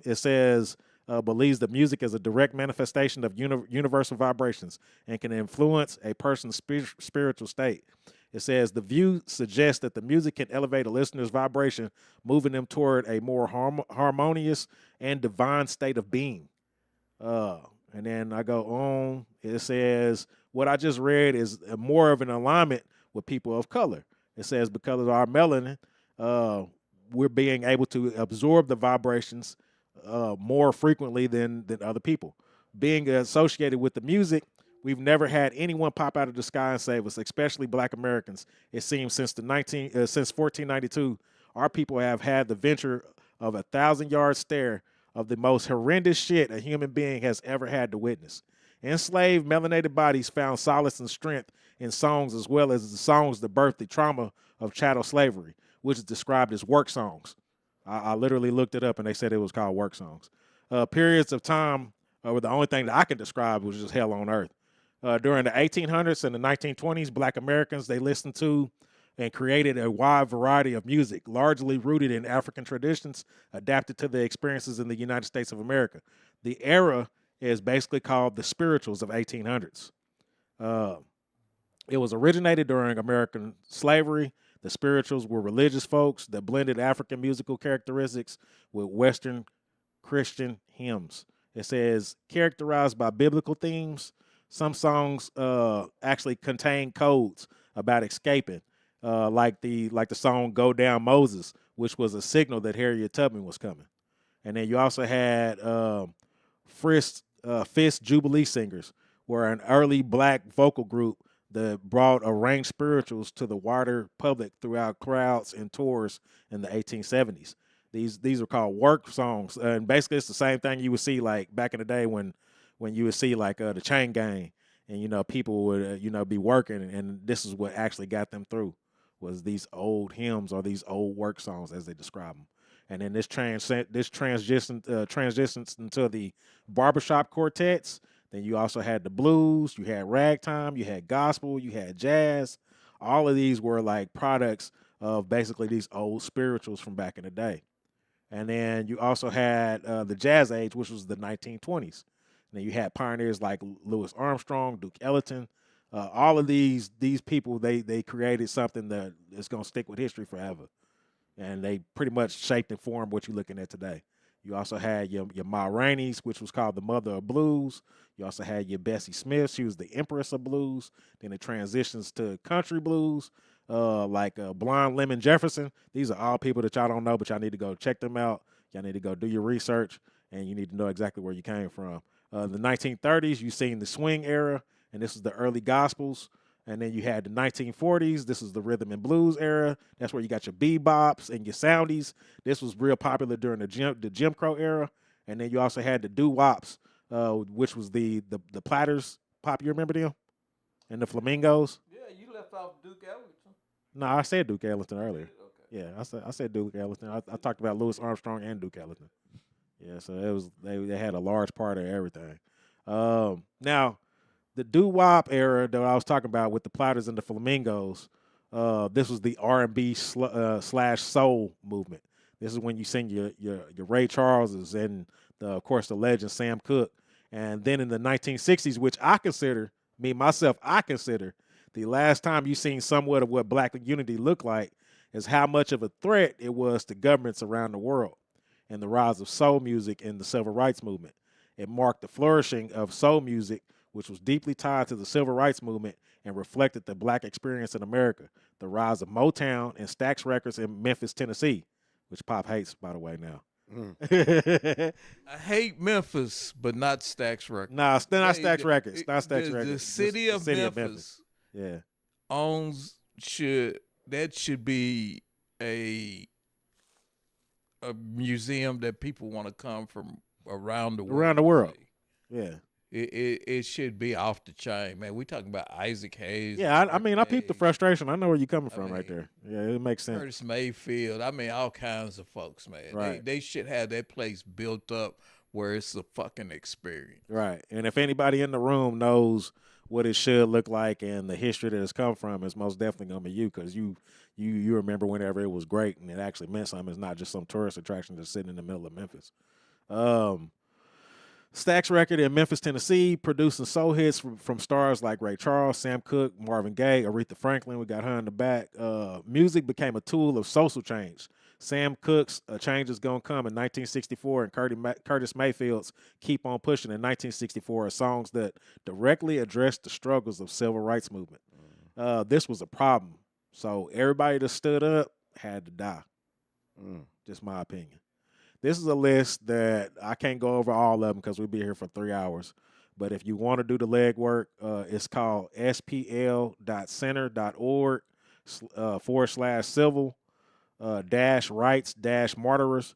it says, believes that music is a direct manifestation of universal vibrations and can influence a person's spiritual state. It says the view suggests that the music can elevate a listener's vibration, moving them toward a more harmonious and divine state of being. And then I go on. It says what I just read is more of an alignment with people of color. It says because of our melanin, we're being able to absorb the vibrations more frequently than other people. Being associated with the music, we've never had anyone pop out of the sky and save us, especially Black Americans. It seems since 1492, our people have had the venture of a 1,000-yard stare of the most horrendous shit a human being has ever had to witness. Enslaved, melanated bodies found solace and strength in songs as well as the songs that birthed the trauma of chattel slavery, which is described as work songs. I literally looked it up and they said it was called work songs. Periods of time were the only thing that I can describe was just hell on earth. During the 1800s and the 1920s, Black Americans, they listened to and created a wide variety of music, largely rooted in African traditions, adapted to the experiences in the United States of America. The era is basically called the spirituals of 1800s. It was originated during American slavery. The spirituals were religious folks that blended African musical characteristics with Western Christian hymns. It says, characterized by biblical themes, some songs actually contain codes about escaping, like the song "Go Down Moses," which was a signal that Harriet Tubman was coming. And then you also had Fist Jubilee Singers, were an early Black vocal group that brought arranged spirituals to the wider public throughout crowds and tours in the 1870s. These are called work songs, and basically it's the same thing you would see like back in the day when you would see like the Chain Gang, and people would be working, and this is what actually got them through was these old hymns or these old work songs as they describe them. And then this transitions into the barbershop quartets. Then you also had the blues, you had ragtime, you had gospel, you had jazz. All of these were like products of basically these old spirituals from back in the day. And then you also had the jazz age, which was the 1920s. And then you had pioneers like Louis Armstrong, Duke Ellington. All of these people, they created something that is going to stick with history forever. And they pretty much shaped and formed what you're looking at today. You also had your Ma Rainey's, which was called the mother of blues. You also had your Bessie Smith. She was the empress of blues. Then it transitions to country blues, like Blonde Lemon Jefferson. These are all people that y'all don't know, but y'all need to go check them out. Y'all need to go do your research, and you need to know exactly where you came from. The 1930s, you seen the swing era, and this is the early gospels. And then you had the 1940s. This is the rhythm and blues era. That's where you got your bebops and your soundies. This was real popular during the Jim Crow era. And then you also had the doo-wops, which was the Platters pop. You remember them? And the Flamingos. Yeah, you left off Duke Ellington. No, I said Duke Ellington earlier. Okay. Yeah, I said Duke Ellington. I talked about Louis Armstrong and Duke Ellington. Yeah, so it was they had a large part of everything. Now, the doo-wop era that I was talking about with the Platters and the Flamingos, this was the R&B slash soul movement. This is when you sing your Ray Charleses and of course the legend Sam Cooke. And then in the 1960s, which I consider the last time you seen somewhat of what Black unity looked like, is how much of a threat it was to governments around the world, and the rise of soul music in the civil rights movement. It marked the flourishing of soul music, which was deeply tied to the civil rights movement and reflected the Black experience in America, the rise of Motown and Stax Records in Memphis, Tennessee, which Pop hates, by the way, now. I hate Memphis, but not Stax Records. Nah, it's not Stax Records. Not Stax The Records. city of Memphis yeah, that should be a museum that people want to come from around the world. Around the world. Yeah. It should be off the chain, man. We talking about Isaac Hayes. Yeah, I peeped the frustration. I know where you're coming from right there. Yeah, it makes sense. Curtis Mayfield. All kinds of folks, man. Right. They should have that place built up where it's a fucking experience. Right. And if anybody in the room knows what it should look like and the history that it's come from, it's most definitely going to be you, because you remember whenever it was great and it actually meant something. It's not just some tourist attraction that's sitting in the middle of Memphis. Stax Record in Memphis, Tennessee, producing soul hits from stars like Ray Charles, Sam Cooke, Marvin Gaye, Aretha Franklin. We got her in the back. Music became a tool of social change. Sam Cooke's Change Is Gonna Come in 1964 and Curtis Mayfield's Keep On Pushing in 1964 are songs that directly addressed the struggles of civil rights movement. This was a problem. So everybody that stood up had to die. Just my opinion. This is a list that I can't go over all of them because we'll be here for 3 hours. But if you want to do the legwork, it's called spl.center.org /civil -rights -martyrs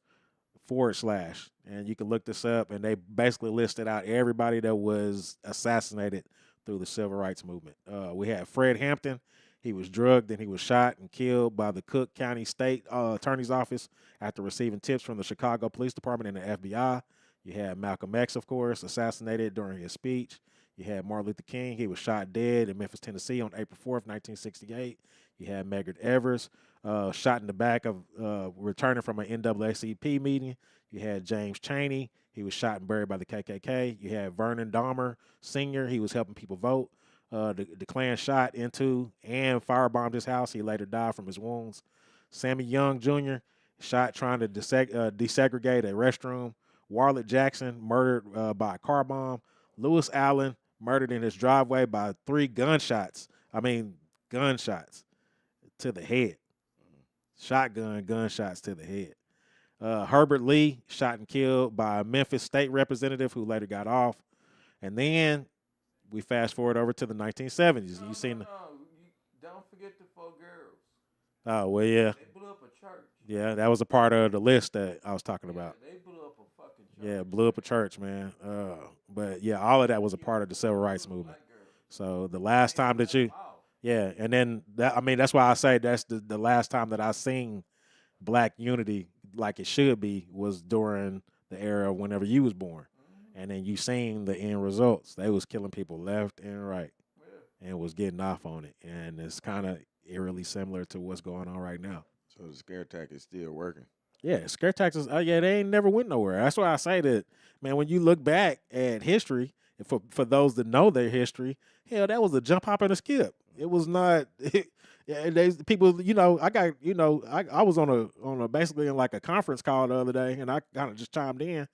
/ and you can look this up, and they basically listed out everybody that was assassinated through the civil rights movement. We had Fred Hampton. He was drugged and he was shot and killed by the Cook County State Attorney's Office after receiving tips from the Chicago Police Department and the FBI. You had Malcolm X, of course, assassinated during his speech. You had Martin Luther King. He was shot dead in Memphis, Tennessee on April 4th, 1968. You had Medgar Evers shot in the back of returning from an NAACP meeting. You had James Chaney. He was shot and buried by the KKK. You had Vernon Dahmer Sr. He was helping people vote. The Klan shot into and firebombed his house. He later died from his wounds. Sammy Young Jr. shot trying to desegregate a restroom. Warlick Jackson murdered by a car bomb. Lewis Allen murdered in his driveway by 3 gunshots. Gunshots to the head. Shotgun gunshots to the head. Herbert Lee shot and killed by a Memphis state representative who later got off. And then we fast forward over to the 1970s. You seen? Don't forget the 4 girls. Oh well, yeah. They blew up a church. Yeah, that was a part of the list that I was talking about. They blew up a fucking church. Yeah, blew up a church, man. But yeah, all of that was a part of the civil rights movement. So the last time that and then that's why I say that's the last time that I seen black unity like it should be was during the era of whenever you was born. And then you seen the end results. They was killing people left and right and was getting off on it. And it's kind of eerily similar to what's going on right now. So the scare tactic is still working. Yeah, scare tactics, they ain't never went nowhere. That's why I say that, man, when you look back at history, for those that know their history, hell, that was a jump, hop, and a skip. It was not people, I was on a basically in like a conference call the other day, and I kind of just chimed in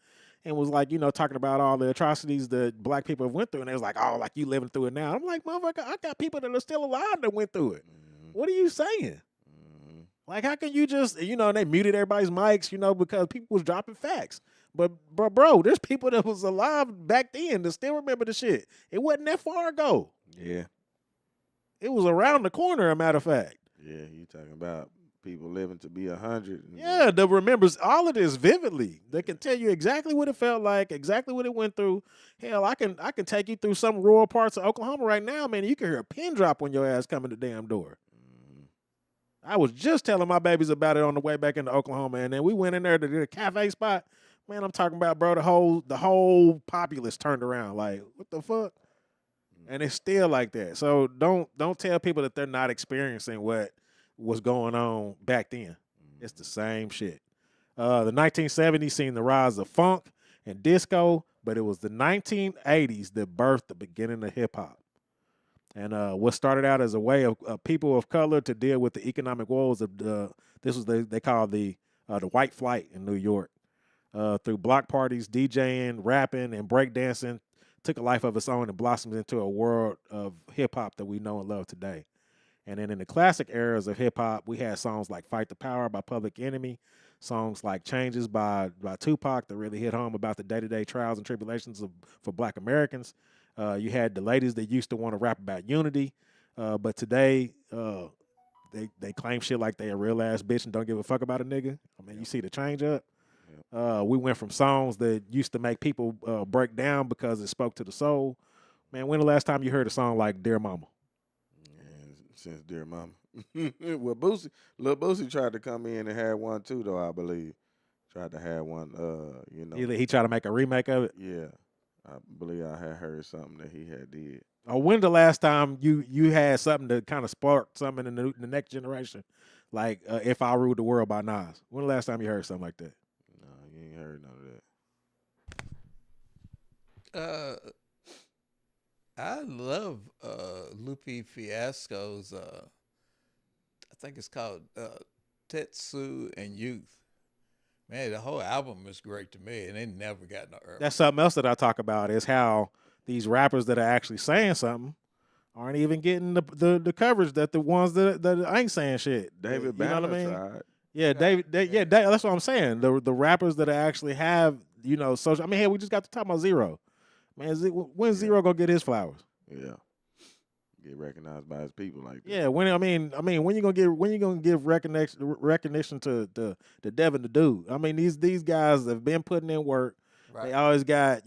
and was like, talking about all the atrocities that black people have went through, and they was like, oh, like you living through it now. I'm like, motherfucker, I got people that are still alive that went through it. Mm-hmm. What are you saying? Mm-hmm. Like, how can you just, and they muted everybody's mics, because people was dropping facts. But, bro, there's people that was alive back then that still remember the shit. It wasn't that far ago. Yeah. It was around the corner, a matter of fact. Yeah, you talking about people living to be 100. Yeah, that remembers all of this vividly. They can tell you exactly what it felt like, exactly what it went through. Hell, I can take you through some rural parts of Oklahoma right now, man. You can hear a pin drop when your ass coming to the damn door. I was just telling my babies about it on the way back into Oklahoma, and then we went in there to the cafe spot. Man, I'm talking about, bro, the whole populace turned around. Like, what the fuck? And it's still like that. So don't tell people that they're not experiencing what was going on back then. It's the same shit. The 1970s seen the rise of funk and disco, but it was the 1980s that birthed the beginning of hip hop. And what started out as a way of people of color to deal with the economic woes of they called the white flight in New York. Through block parties, DJing, rapping, and breakdancing, took a life of its own and blossomed into a world of hip-hop that we know and love today. And then in the classic eras of hip-hop, we had songs like Fight the Power by Public Enemy, songs like Changes by Tupac that really hit home about the day-to-day trials and tribulations for black Americans. You had the ladies that used to want to rap about unity, but today they claim shit like they a real-ass bitch and don't give a fuck about a nigga. I mean, you see the change up? We went from songs that used to make people break down because it spoke to the soul. Man, when the last time you heard a song like Dear Mama? Yeah, since Dear Mama. Well, Lil Boosie tried to come in and had one too, though, I believe. Tried to have one, He tried to make a remake of it? Yeah. I believe I had heard something that he had did. When the last time you had something to kind of spark something in the next generation? Like If I Ruled the World by Nas. When the last time you heard something like that? You ain't heard none of that. I love Lupe Fiasco's, I think it's called Tetsu and Youth. Man, the whole album is great to me, and they never got no early. That's something else that I talk about is how these rappers that are actually saying something aren't even getting the coverage that the ones that ain't saying shit. David Banner tried. Yeah, that's what I'm saying. The rappers that actually have, social. I mean, hey, we just got to talk about Zero. Man, when's Zero gonna get his flowers? Yeah. get recognized by his people like that. Yeah, when when you gonna give recognition to the Devin the Dude? I mean, these guys have been putting in work. Right. They always got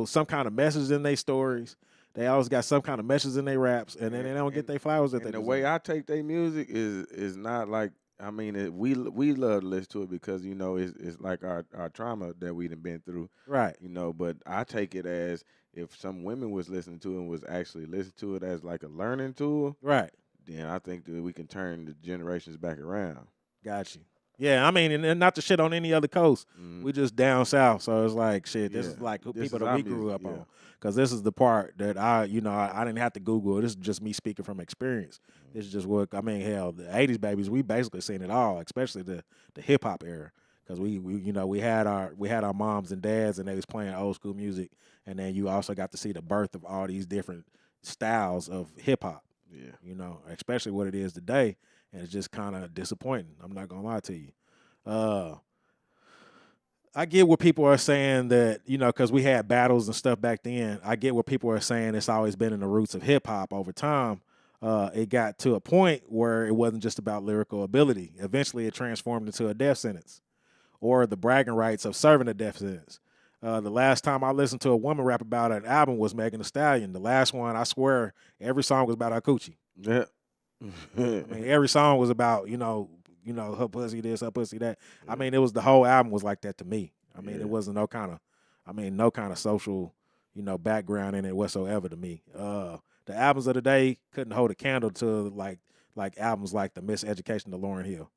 some kind of message in their stories. They always got some kind of message in their raps, and then they don't get their flowers that they And the deserve. way I take their music is not like we love to listen to it because it's like our trauma that we done been through, Right. But I take it as if some women was listening to it and was actually listening to it as like a learning tool, Right. then I think that we can turn the generations back around. Got you. Yeah, I mean, and not to shit on any other coast. We just down south, so it's like shit. This is like This people is that our we grew music, up yeah. on. Because this is the part that I didn't have to Google. This is just me speaking from experience. This is just what hell, the '80s babies, we basically seen it all, especially the hip hop era. Because we had our moms and dads, and they was playing old school music, and then you also got to see the birth of all these different styles of hip hop. Yeah. Especially what it is today, and it's just kind of disappointing. I'm not gonna lie to you. I get what people are saying that, because we had battles and stuff back then. I get what people are saying. It's always been in the roots of hip hop over time. It got to a point where it wasn't just about lyrical ability. Eventually, it transformed into a death sentence or the bragging rights of serving a death sentence. The last time I listened to a woman rap about an album was Megan Thee Stallion. The last one, I swear, every song was about her coochie. Yeah. Every song was about, her pussy this, her pussy that. I mean, it was the whole album was like that to me. I mean, it wasn't no kind of social, background in it whatsoever to me. The albums of the day couldn't hold a candle to like albums like The Miseducation of Lauryn Hill,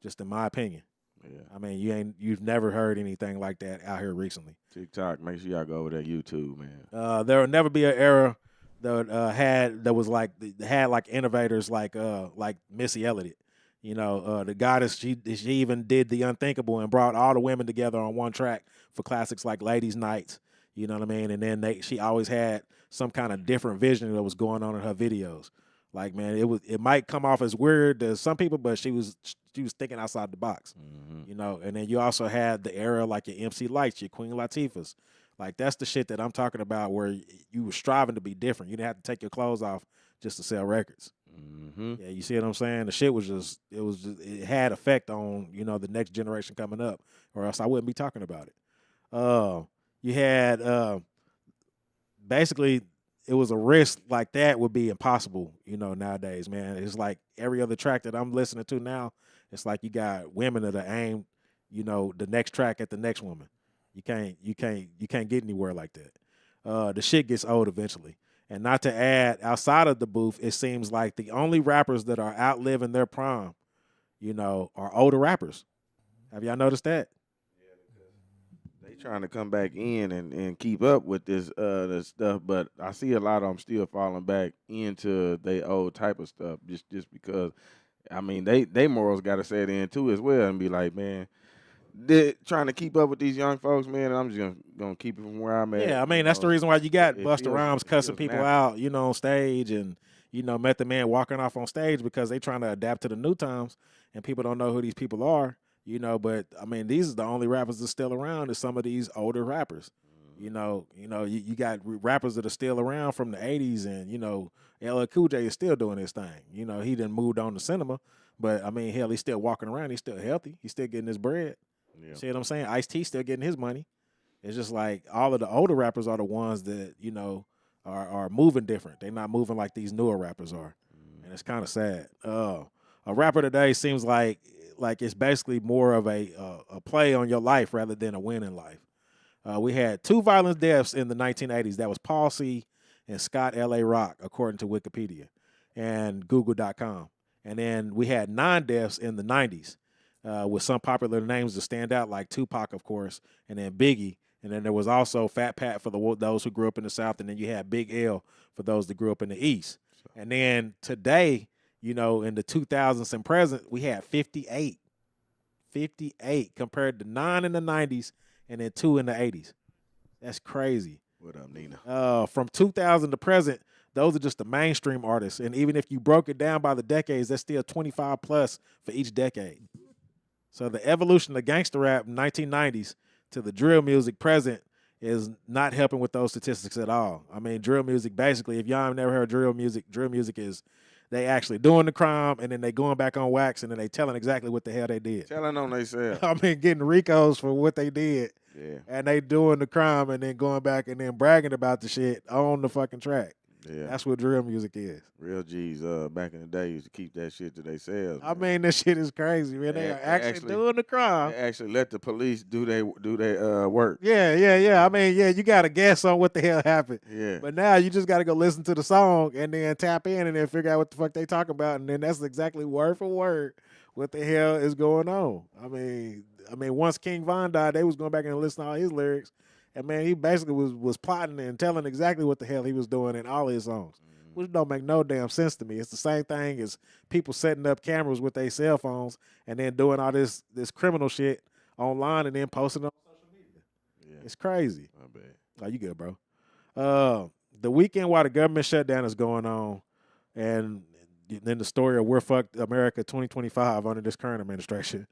just in my opinion. Yeah. I mean, you've never heard anything like that out here recently. TikTok, make sure y'all go over there YouTube, man. There will never be an era that had like innovators like Missy Elliott. The goddess, she even did the unthinkable and brought all the women together on one track for classics like Ladies' Nights. You know what I mean? And then she always had some kind of different vision that was going on in her videos. Like, man, it might come off as weird to some people, but she was thinking outside the box. And then you also had the era like your MC Lights, your Queen Latifahs. Like, that's the shit that I'm talking about, where you were striving to be different. You didn't have to take your clothes off just to sell records. Yeah, you see what I'm saying? The shit was it had effect on, the next generation coming up, or else I wouldn't be talking about it. You had basically, it was a risk like that would be impossible, nowadays, man. It's like every other track that I'm listening to now, it's like you got women that are aimed, the next track at the next woman. You can't get anywhere like that. The shit gets old eventually. And not to add, outside of the booth, it seems like the only rappers that are outliving their prime, are older rappers. Have y'all noticed that? They trying to come back in and keep up with this stuff, but I see a lot of them still falling back into their old type of stuff just because, I mean, they morals got to set in too as well and be like, man, they're trying to keep up with these young folks, man, and I'm just gonna keep it from where I'm at. Yeah, I mean, that's the reason why you got Busta Rhymes cussing people natural. out, on stage, and Method Man walking off on stage because they trying to adapt to the new times, and people don't know who these people are, But I mean, these are the only rappers that's still around is some of these older rappers. You got rappers that are still around from the '80s, and LL Cool J is still doing his thing. He done moved on to cinema, but I mean, hell, he's still walking around. He's still healthy. He's still getting his bread. Yeah. See what I'm saying? Ice-T still getting his money. It's just like all of the older rappers are the ones that, are moving different. They're not moving like these newer rappers are. And it's kind of sad. A rapper today seems like it's basically more of a play on your life rather than a win in life. We had 2 violent deaths in the 1980s. That was Paul C. and Scott L.A. Rock, according to Wikipedia and Google.com. And then we had 9 deaths in the 90s. With some popular names that stand out, like Tupac, of course, and then Biggie. And then there was also Fat Pat for those who grew up in the South, and then you had Big L for those that grew up in the East. And then today, in the 2000s and present, we had 58. 58 compared to 9 in the 90s and then 2 in the 80s. That's crazy. What up, Nina? From 2000 to present, those are just the mainstream artists. And even if you broke it down by the decades, that's still 25 plus for each decade. So the evolution of gangster rap in 1990s to the drill music present is not helping with those statistics at all. I mean, drill music, basically, if y'all have never heard drill music is they actually doing the crime and then they going back on wax and then they telling exactly what the hell they did. Telling on themselves. I mean, getting RICOs for what they did. Yeah. And they doing the crime and then going back and then bragging about the shit on the fucking track. Yeah. That's what drill music is. Real G's back in the day used to keep that shit to themselves. I mean, this shit is crazy, man. They are actually doing the crime. They actually let the police do their work. Yeah. I mean, yeah, you got to guess on what the hell happened. Yeah. But now you just got to go listen to the song and then tap in and then figure out what the fuck they talking about. And then that's exactly word for word what the hell is going on. I mean, once King Von died, they was going back and listening to all his lyrics. And, man, he basically was plotting and telling exactly what the hell he was doing in all his songs, which don't make no damn sense to me. It's the same thing as people setting up cameras with their cell phones and then doing all this criminal shit online and then posting it on social media. Yeah. It's crazy. I bet. Oh, you good, bro. The weekend while the government shutdown is going on, and then the story of We're Fucked America 2025 under this current administration,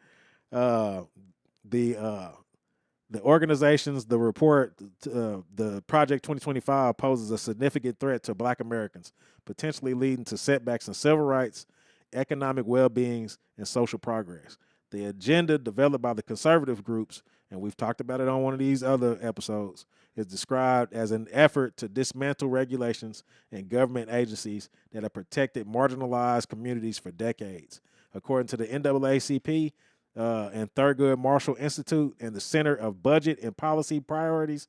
the organizations, the report, the Project 2025 poses a significant threat to Black Americans, potentially leading to setbacks in civil rights, economic well-beings, and social progress. The agenda developed by the conservative groups, and we've talked about it on one of these other episodes, is described as an effort to dismantle regulations and government agencies that have protected marginalized communities for decades. According to the NAACP, and Thurgood Marshall Institute and the Center of Budget and Policy Priorities,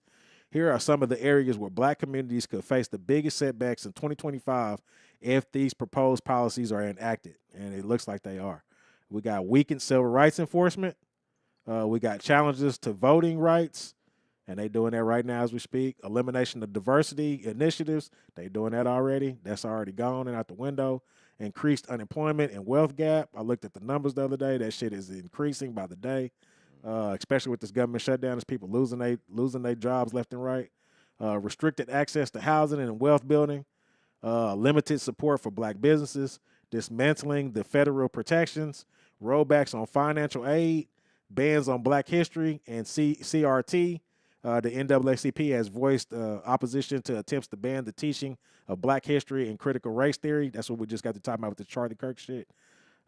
here are some of the areas where Black communities could face the biggest setbacks in 2025 if these proposed policies are enacted, and it looks like they are. We got weakened civil rights enforcement. We got challenges to voting rights, and they doing that right now as we speak. Elimination of diversity initiatives, they doing that already. That's already gone and out the window. Increased unemployment and wealth gap. I looked at the numbers the other day. That shit is increasing by the day, especially with this government shutdown. There's people losing their jobs left and right. Restricted access to housing and wealth building. Limited support for Black businesses. Dismantling the federal protections. Rollbacks on financial aid. Bans on Black history and CRT. The NAACP has voiced opposition to attempts to ban the teaching of Black history and critical race theory. That's what we just got to talk about with the Charlie Kirk shit.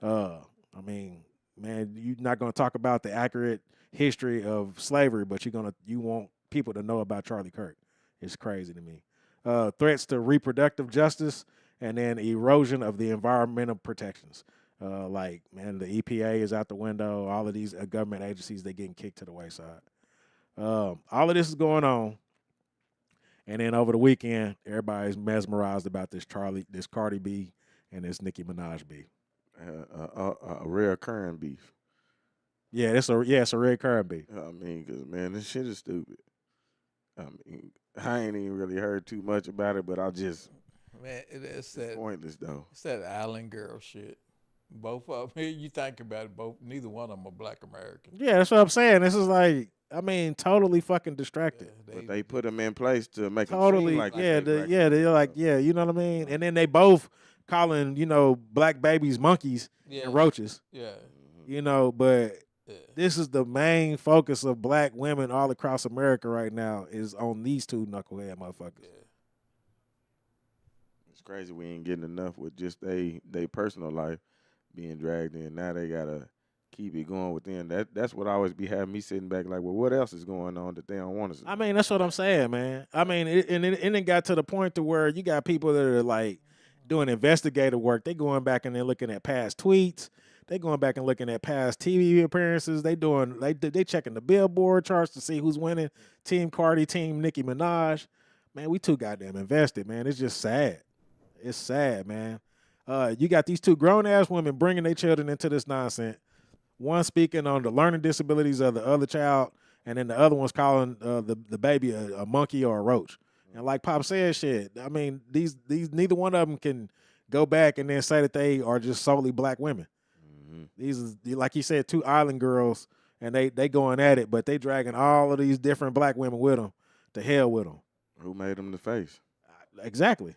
I mean, man, you're not going to talk about the accurate history of slavery, but you want people to know about Charlie Kirk. It's crazy to me. Threats to reproductive justice and then erosion of the environmental protections. Like, man, the EPA is out the window. All of these government agencies, they're getting kicked to the wayside. All of this is going on, and then over the weekend, everybody's mesmerized about this Cardi B and this Nicki Minaj beef. A reoccurring beef. Yeah, it's a reoccurring beef. I mean, because, man, this shit is stupid. I mean, I ain't even really heard too much about it, but man, it's pointless though. It's that island girl shit. Both of them. You think about it, neither one of them are Black Americans. Yeah, that's what I'm saying. This is like, I mean, totally fucking distracted. Yeah, but they put them in place to make totally, them seem like they're like, yeah, you know what I mean? And then they both calling, Black babies monkeys and roaches. Yeah. But this is the main focus of Black women all across America right now is on these two knucklehead motherfuckers. Yeah. It's crazy we ain't getting enough with just they personal life being dragged in. Now they gotta keep it going within. That's what always be having me sitting back like, well, what else is going on that they don't want us to? I mean, that's what I'm saying, man. I mean, it got to the point to where you got people that are like doing investigative work. They going back and they're looking at past tweets. They going back and looking at past TV appearances. They checking the Billboard charts to see who's winning. Team Cardi, Team Nicki Minaj. Man, we too goddamn invested, man. It's just sad. It's sad, man. You got these two grown-ass women bringing their children into this nonsense. One speaking on the learning disabilities of the other child, and then the other one's calling the baby a monkey or a roach. And like Pop said, shit, I mean, these neither one of them can go back and then say that they are just solely Black women. Mm-hmm. These is, like he said, two island girls, and they going at it, but they dragging all of these different Black women with them. To hell with them. Who made them the face? Exactly.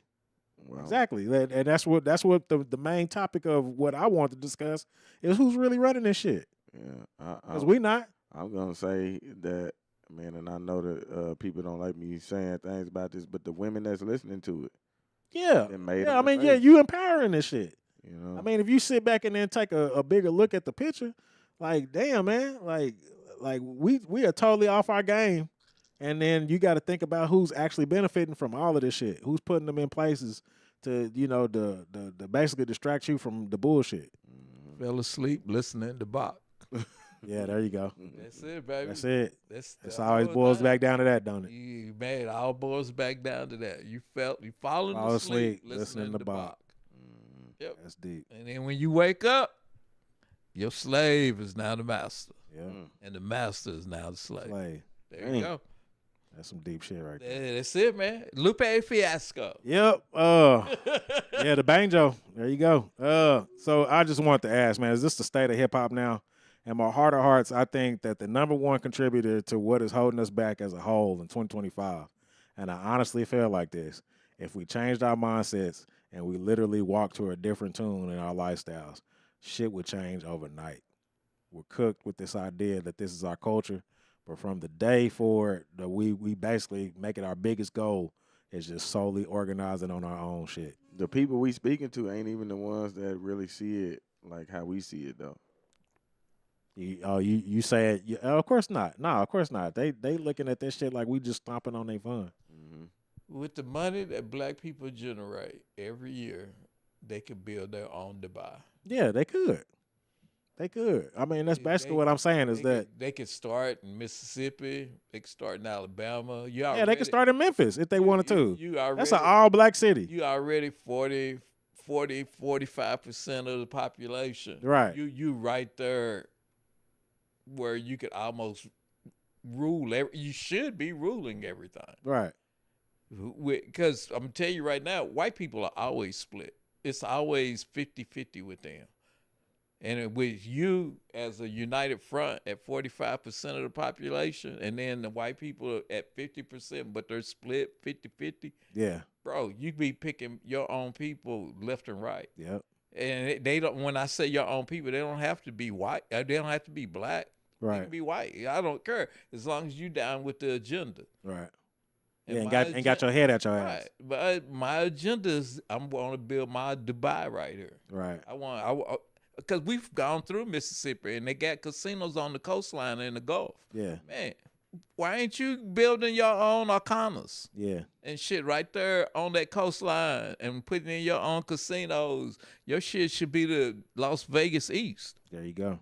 Wow. Exactly, and that's what the main topic of what I want to discuss is who's really running this shit. Yeah, because we not. I'm gonna say that man, and I know that people don't like me saying things about this, but the women that's listening to it, Yeah. it made Yeah, them I the mean, yeah, face, you empowering this shit. you know. I mean, if you sit back and then take a bigger look at the picture, like, damn, man, like we are totally off our game. And then you got to think about who's actually benefiting from all of this shit. Who's putting them in places to, the basically distract you from the bullshit. Fell asleep listening to Bach. Yeah, there you go. That's it, baby. That's it. That's It always boils back down to that, don't it? Man, it all boils back down to that. You falling Fall asleep asleep listening to Bach. Yep. That's deep. And then when you wake up, your slave is now the master. Yeah. And the master is now the slave. There you go. That's some deep shit right there. That's it, man. Lupe Fiasco. Yep. Yeah, the banjo. There you go. So I just want to ask, man, is this the state of hip hop now? In my heart of hearts, I think that the number one contributor to what is holding us back as a whole in 2025, and I honestly feel like this, if we changed our mindsets and we literally walked to a different tune in our lifestyles, shit would change overnight. We're cooked with this idea that this is our culture, but from the day forward, that we basically make it our biggest goal is just solely organizing on our own shit. The people we speaking to ain't even the ones that really see it like how we see it, though. You say it? Of course not. No, of course not. They looking at this shit like we just stomping on their fun. Mm-hmm. With the money that black people generate every year, they could build their own Dubai. Yeah, they could. They could. I mean, that's basically what I'm saying is that they could start in Mississippi. They could start in Alabama. They could start in Memphis if they wanted to. That's an already, all-black city. You already 45% of the population. Right. You right there where you could almost rule. You should be ruling everything. Right. Because I'm going to tell you right now, white people are always split. It's always 50-50 with them. And with you as a united front at 45% of the population, and then the white people at 50%, but they're split 50-50. Yeah. Bro, you be picking your own people left and right. Yep. And they don't. When I say your own people, they don't have to be white. They don't have to be black. Right. They can be white. I don't care as long as you down with the agenda. Right. And yeah, ain't got your head at your ass. Right. But my agenda is I'm going to build my Dubai right here. Right. Because we've gone through Mississippi and they got casinos on the coastline in the Gulf. Yeah. Man, why ain't you building your own Arcanas? Yeah. And shit right there on that coastline and putting in your own casinos. Your shit should be the Las Vegas East. There you go.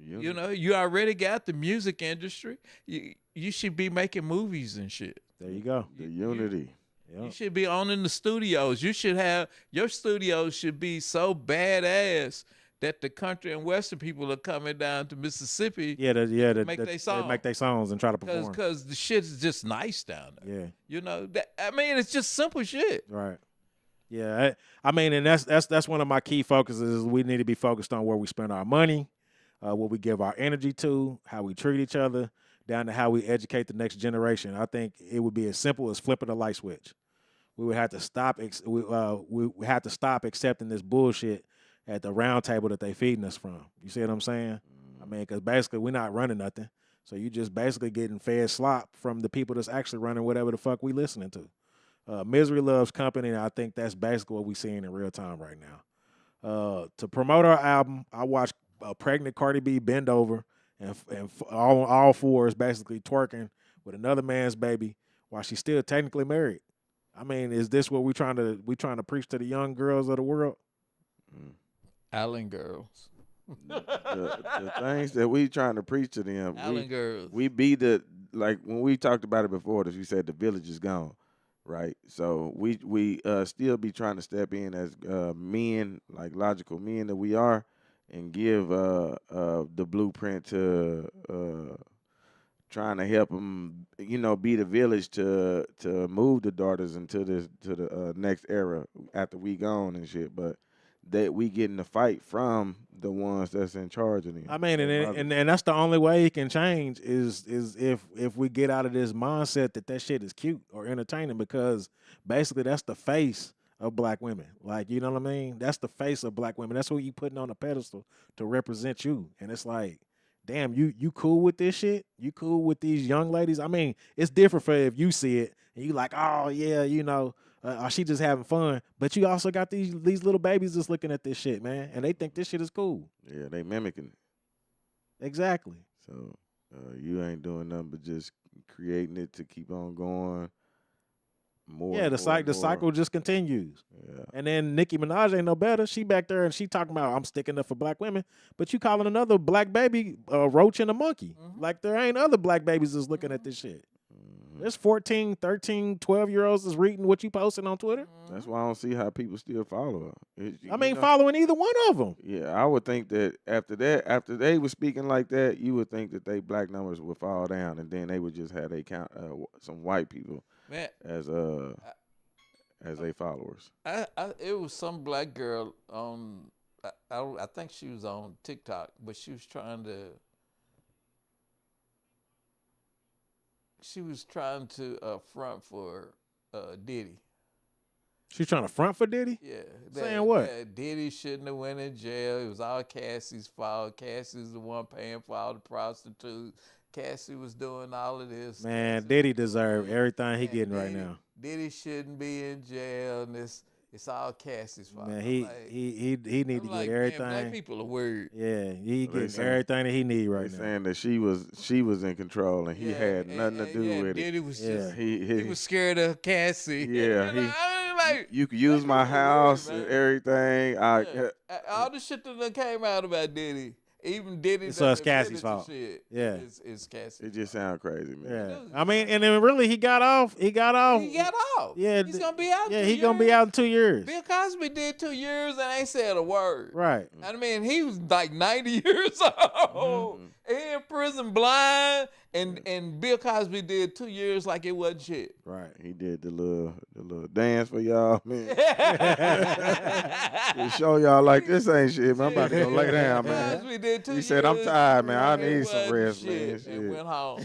You know, you already got the music industry. You should be making movies and shit. There you go. The unity. You should be owning the studios. You should have your studios should be so badass that the country and western people are coming down to Mississippi. To make their songs. They make their songs and try to perform. Because the shit is just nice down there. Yeah. You know, it's just simple shit. Right. Yeah. I mean, and that's one of my key focuses is we need to be focused on where we spend our money, what we give our energy to, how we treat each other, down to how we educate the next generation. I think it would be as simple as flipping a light switch. We would have to stop. We have to stop accepting this bullshit at the round table that they feeding us from. You see what I'm saying? I mean, because basically we're not running nothing. So you just basically getting fed slop from the people that's actually running whatever the fuck we listening to. Misery loves company, and I think that's basically what we seeing in real time right now. To promote our album, I watched a pregnant Cardi B bend over and all fours basically twerking with another man's baby while she's still technically married. I mean, is this what we trying to preach to the young girls of the world? Island girls. The things that we trying to preach to them. Island girls. We be like when we talked about it before, as we said, the village is gone, right? So we still be trying to step in as men, like logical men that we are, and give the blueprint to trying to help them, be the village to move the daughters into the next era after we gone and shit. But that we getting the fight from the ones that's in charge of them. I mean, and that's the only way it can change is if we get out of this mindset that shit is cute or entertaining, because basically that's the face of black women. Like, you know what I mean? That's the face of black women. That's what you putting on a pedestal to represent you. And it's like, damn, you cool with this shit? You cool with these young ladies? I mean, it's different for if you see it and you like, oh yeah, she just having fun. But you also got these little babies just looking at this shit, man, and they think this shit is cool. Yeah, they mimicking it. Exactly. So you ain't doing nothing but just creating it to keep on going. More. The cycle just continues. Yeah. And then Nicki Minaj ain't no better. She back there and she talking about I'm sticking up for black women, but you calling another black baby a roach and a monkey. Like there ain't other black babies that's looking at this shit. There's 14, 13, 12-year-olds that's reading what you posting on Twitter. That's why I don't see how people still follow her. Following either one of them. Yeah, I would think that after they were speaking like that, you would think that they black numbers would fall down, and then they would just have they count some white people as they followers. It was some black girl on. I think she was on TikTok, but she was trying to front for Diddy. She's trying to front for Diddy? Yeah. Saying what? Diddy shouldn't have went in jail. It was all Cassie's fault. Cassie's the one paying for all the prostitutes. Cassie was doing all of this. Man, Diddy deserve everything he getting right now. Diddy shouldn't be in jail, and it's all Cassie's fault. Man, he need to get everything. Man, black people are weird. Yeah, he getting everything that he need right now. Saying that she was in control and he had nothing to do with Diddy it. was just he was scared of Cassie. Yeah, you could use my house and everything. All the shit that came out about Diddy. Even Diddy. So it's Cassie's fault. Shit. Yeah, it's Cassie. It just sounds crazy, man. Yeah, I mean, and then really he got off. He got off. Yeah, he's gonna be out. Yeah, he's gonna be out in 2 years. Bill Cosby did 2 years and ain't said a word. Right. I mean, he was like 90 years old. He in prison blind, and Bill Cosby did 2 years like it wasn't shit. Right. He did the little dance for y'all, man. He show y'all like this ain't shit, man. I'm about to go lay down, man. Cosby did 2 He years. said, I'm tired, man. I need some wasn't rest, shit, man. Shit. And went home.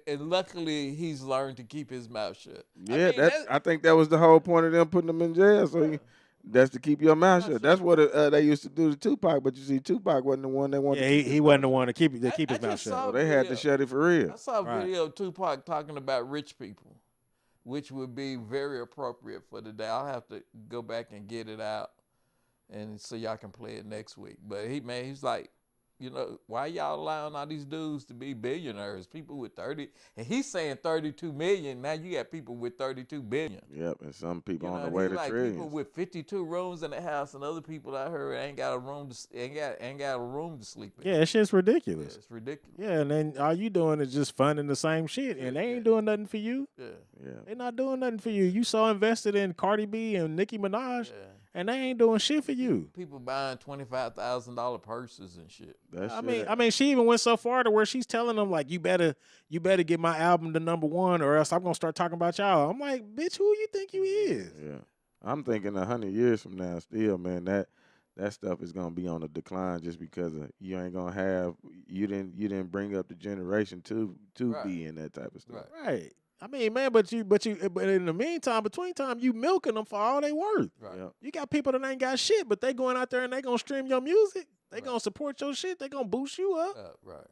and luckily, he's learned to keep his mouth shut. Yeah, I think that was the whole point of them putting him in jail. So that's to keep your mouth shut. That's what they used to do to Tupac. But you see, Tupac wasn't the one they wanted. Yeah, he wasn't the one to keep his mouth shut. So they had to shut it for real. I saw a video of Tupac talking about rich people, which would be very appropriate for today. I'll have to go back and get it out, and so y'all can play it next week. But he's like, why y'all allowing all these dudes to be billionaires? People with 30, and he's saying 32 million. Now you got people with 32 billion. Yep, and some people on the way to trillions. People with 52 rooms in the house, and other people I heard ain't got a room to sleep in. Yeah, that shit's ridiculous. Yeah, it's ridiculous. Yeah, and then all you doing is just funding the same shit, and they ain't doing nothing for you. Yeah. They not doing nothing for you. You so invested in Cardi B and Nicki Minaj. Yeah. And they ain't doing shit for you. People buying $25,000 purses and shit. I mean, she even went so far to where she's telling them like, you better get my album to #1, or else I'm gonna start talking about y'all. I'm like, bitch, who you think you is? Yeah, I'm thinking 100 years from now, still, man, that stuff is gonna be on the decline just because you ain't gonna have you didn't bring up the generation to be in that type of stuff. Right. I mean, man, but in the meantime, between time, you milking them for all they worth. Right. Yep. You got people that ain't got shit, but they going out there and they gonna stream your music. They gonna support your shit. They gonna boost you up. Right.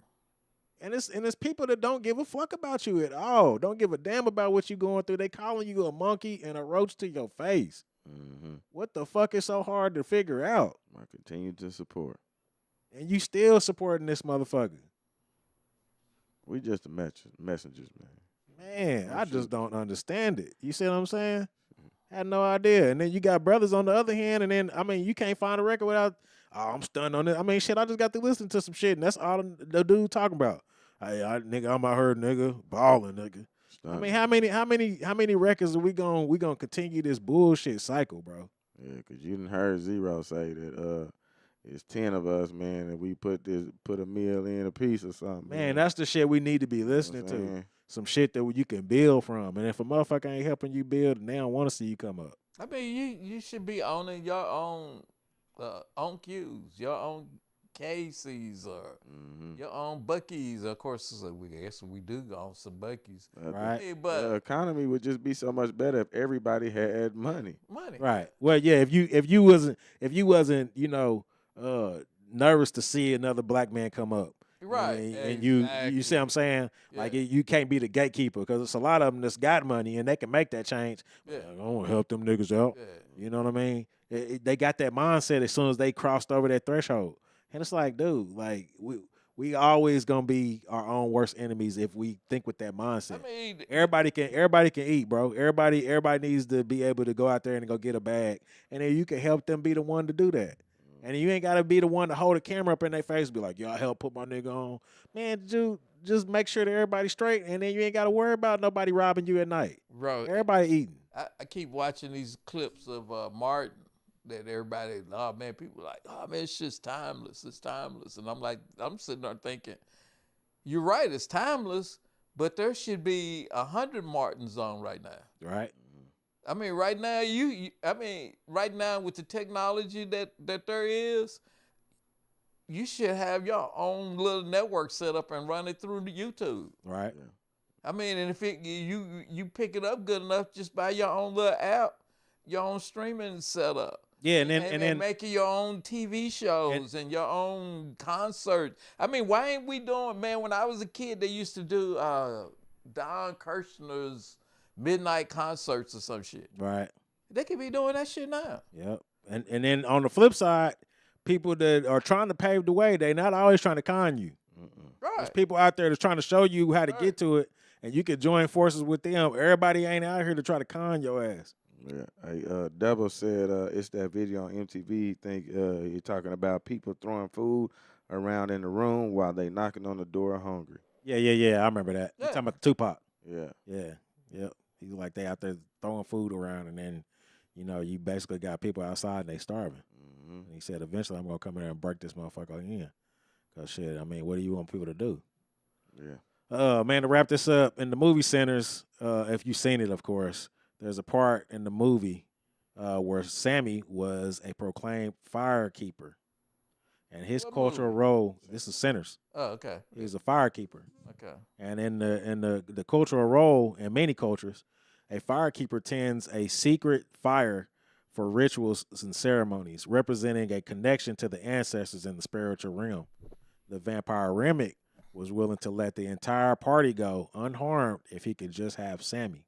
And it's people that don't give a fuck about you at all. Don't give a damn about what you going through. They calling you a monkey and a roach to your face. Mm-hmm. What the fuck is so hard to figure out? I continue to support. And you still supporting this motherfucker. We just the messengers, man. Man, I just don't understand it. You see what I'm saying? Had no idea. And then you got brothers on the other hand, and then, I mean, you can't find a record without, I'm stunned on it. I mean, shit, I just got to listen to some shit, and that's all the dude talking about. Hey, nigga, I'm out here, nigga, balling, nigga. Stunned. I mean, how many records are we gonna continue this bullshit cycle, bro? Yeah, because you done heard Zero say that it's 10 of us, man, and we put a meal in a piece or something. Man, that's the shit we need to be listening to. Some shit that you can build from. And if a motherfucker ain't helping you build, they don't want to see you come up. I mean, you should be owning your own Qs, your own Casey's, or your own Buc-ee's. Of course, I guess we do own some Buc-ee's. Right. But the economy would just be so much better if everybody had money. Right. Well, yeah, if you wasn't, nervous to see another black man come up. Right. And you see what I'm saying? Yeah. Like you can't be the gatekeeper because it's a lot of them that's got money and they can make that change. Yeah. I want to help them niggas out. Yeah. You know what I mean? They got that mindset as soon as they crossed over that threshold. And it's like, dude, like we always gonna be our own worst enemies if we think with that mindset. I mean, everybody can eat, bro. Everybody needs to be able to go out there and go get a bag, and then you can help them be the one to do that. And you ain't gotta be the one to hold a camera up in their face, and be like, "Y'all help put my nigga on." Man, dude, just make sure that everybody's straight, and then you ain't gotta worry about nobody robbing you at night. Bro, everybody eating. I keep watching these clips of Martin that everybody, oh man, people like, oh man, it's just timeless. It's timeless. And I'm like, I'm sitting there thinking, you're right, it's timeless, but there should be 100 Martins on right now. Right. I mean, right now, right now with the technology that there is, you should have your own little network set up and run it through the YouTube. Right. Yeah. I mean, and if you pick it up good enough, just buy your own little app, your own streaming setup. Yeah, and then making your own TV shows and your own concerts. I mean, why ain't we doing, man? When I was a kid, they used to do Don Kirshner's midnight concerts or some shit. Right. They could be doing that shit now. Yep. And then on the flip side, people that are trying to pave the way, they're not always trying to con you. Right. There's people out there that's trying to show you how to get to it, and you can join forces with them. Everybody ain't out here to try to con your ass. Yeah, hey, Double said it's that video on MTV. Think you're talking about people throwing food around in the room while they knocking on the door hungry. Yeah. I remember that. Yeah. You talking about Tupac? Yeah. Yep. He's like they out there throwing food around, and then you basically got people outside and they starving. Mm-hmm. And he said, eventually I'm gonna come in there and break this motherfucker in. Cause shit, I mean, what do you want people to do? Yeah. Man, to wrap this up, in the movie centers, if you've seen it, of course. There's a part in the movie where Sammy was a proclaimed firekeeper. And his cultural role, this is Sinners. Oh, okay. He's a firekeeper. Okay. And in the cultural role in many cultures, a firekeeper tends a secret fire for rituals and ceremonies, representing a connection to the ancestors in the spiritual realm. The vampire Remick was willing to let the entire party go unharmed if he could just have Sammy.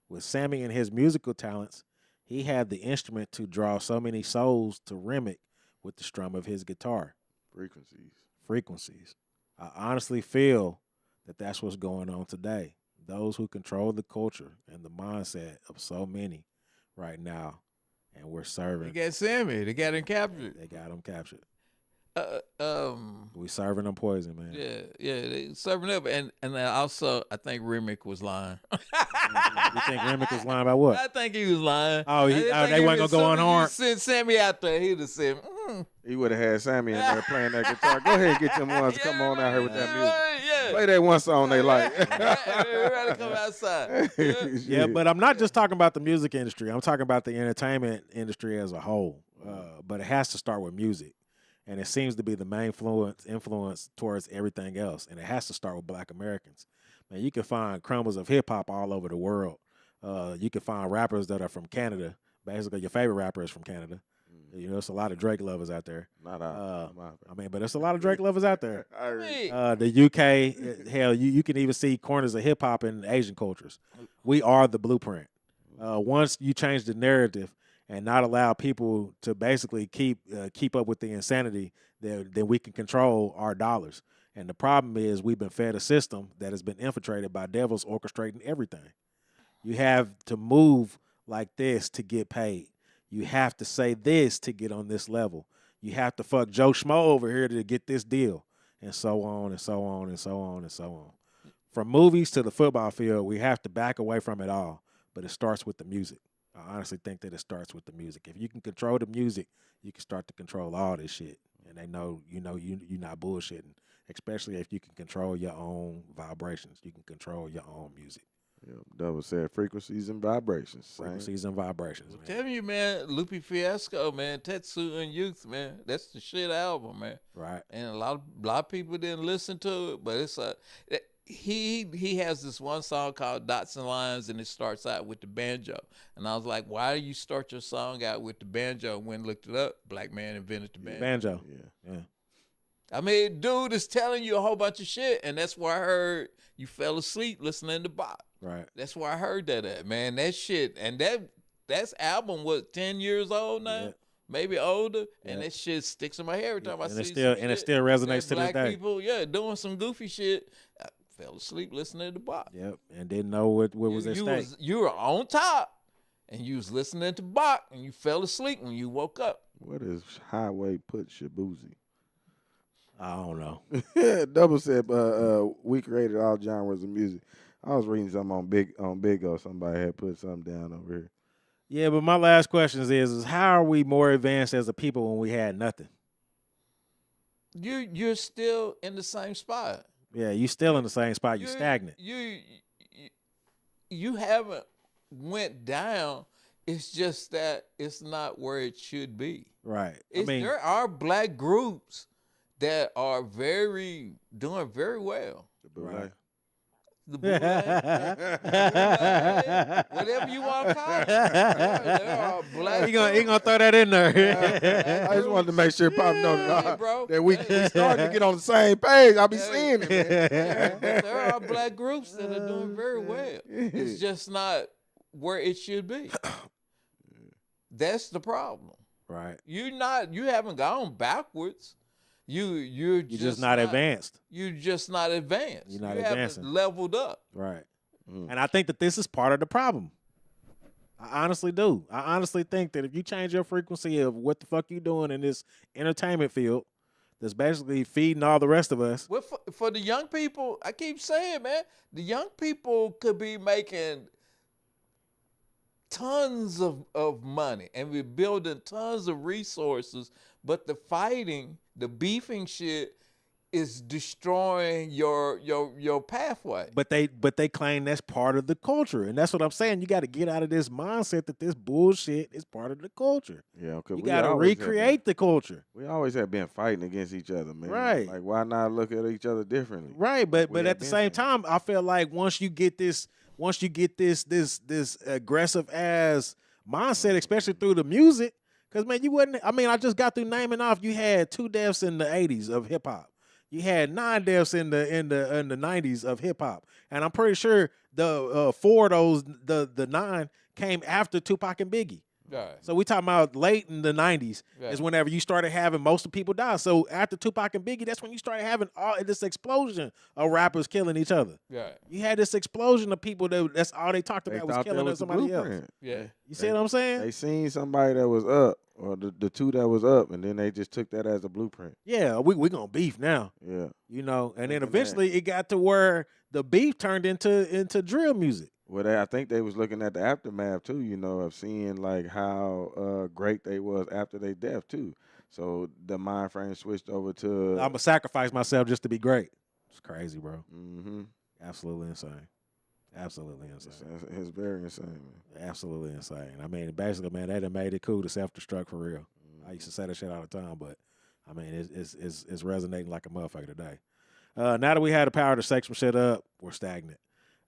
With Sammy and his musical talents, he had the instrument to draw so many souls to Remick with the strum of his guitar. Frequencies. I honestly feel that that's what's going on today. Those who control the culture and the mindset of so many right now, and we're serving. They got Sammy. They got him captured. They got him captured. We serving them poison, man. Yeah, they serving up, and also I think Remick was lying. You think Remick was lying about what? I think he was lying. Oh, they weren't gonna go unharmed. Send Sammy out there. He'd have said, He would have had Sammy in there playing that guitar. Go ahead, get them ones. Come on out here with that music. Yeah. Play that one song they like. Ready to come outside. Yeah, but I'm not just talking about the music industry. I'm talking about the entertainment industry as a whole. But it has to start with music. And it seems to be the main influence towards everything else. And it has to start with Black Americans. Man, you can find crumbles of hip-hop all over the world. You can find rappers that are from Canada. Basically, your favorite rapper is from Canada. You know, there's a lot of Drake lovers out there. Not out. But there's a lot of Drake lovers out there. I agree. The UK, hell, you can even see corners of hip-hop in Asian cultures. We are the blueprint. Once you change the narrative and not allow people to basically keep up with the insanity, then we can control our dollars. And the problem is we've been fed a system that has been infiltrated by devils orchestrating everything. You have to move like this to get paid. You have to say this to get on this level. You have to fuck Joe Schmo over here to get this deal, and so on and so on and so on and so on. From movies to the football field, we have to back away from it all, but it starts with the music. I honestly think that it starts with the music. If you can control the music, you can start to control all this shit, and they know you're not bullshitting, especially if you can control your own vibrations. You can control your own music. Yep, Double said frequencies and vibrations. Frequencies and vibrations. I'm telling you, man, Lupe Fiasco, man, Tetsu and Youth, man, that's the shit album, man. Right. And a lot of people didn't listen to it, but it's he has this one song called Dots and Lines, and it starts out with the banjo. And I was like, why do you start your song out with the banjo? When I looked it up, black man invented the banjo. Yeah. I mean, dude is telling you a whole bunch of shit, and that's where I heard you fell asleep listening to Bach. Right. That's where I heard that at, man. That shit, and that's album was 10 years old now, Yeah. maybe older, Yeah. and that shit sticks in my head every time I And see it still some and it shit still resonates that to this black day. people, doing some goofy shit. I fell asleep listening to Bach. Yep. And didn't know what was at stake. You were on top, and you was listening to Bach, and you fell asleep when you woke up. What is Highway Put Shabuzi? I don't know. Double said, we created all genres of music. I was reading something on Big O. Somebody had put something down over here. Yeah, but my last question is how are we more advanced as a people when we had nothing? You're still in the same spot. Yeah, you still in the same spot. You stagnant. You haven't went down. It's just that it's not where it should be. Right. There are black groups that are doing very well. Right. The bootleg, whatever you want to call it. There are black. He gonna throw that in there. I just wanted to make sure Pop knows bro. that we starting to get on the same page. I'll be seeing it, man. But there are black groups that are doing very well. It's just not where it should be. That's the problem. Right. You haven't gone backwards. You're just not advanced. You're just not advanced. You're not you advancing. Haven't leveled up. Right. And I think that this is part of the problem. I honestly do. I honestly think that if you change your frequency of what the fuck you doing in this entertainment field, that's basically feeding all the rest of us. Well, for the young people, I keep saying, man, the young people could be making tons of money and we're building tons of resources, but the fighting, the beefing shit is destroying your pathway. But they claim that's part of the culture. And that's what I'm saying. You got to get out of this mindset that this bullshit is part of the culture. Yeah, you got to recreate the culture. We always have been fighting against each other, man. Right. Like, why not look at each other differently? Right, but at the same time, I feel like once you get this aggressive ass mindset, especially through the music, because man, I just got through naming off. You had 2 deaths in the 80s of hip hop. You had 9 deaths in the 90s of hip hop, and I'm pretty sure the 4 of those, the 9 came after Tupac and Biggie. Right. So we talking about late in the 90s right. is whenever you started having most of the people die. So after Tupac and Biggie, that's when you started having all this explosion of rappers killing each other. Right. You had this explosion of people that's all they talked about was killing somebody else. Yeah. You see what I'm saying? They seen somebody that was up, or the 2 that was up, and then they just took that as a blueprint. Yeah, we gonna beef now. Yeah. You know, and then eventually it got to where the beef turned into drill music. Well, I think they was looking at the aftermath too, you know, of seeing like how great they was after their death too. So the mind frame switched over to I'm gonna sacrifice myself just to be great. It's crazy, bro. Mm-hmm. Absolutely insane. Absolutely insane. It's very insane, man. Absolutely insane. I mean, basically, man, they done made it cool to self-destruct for real. I used to say that shit all the time, but I mean, it's resonating like a motherfucker today. Now that we had the power to shake some shit up, we're stagnant.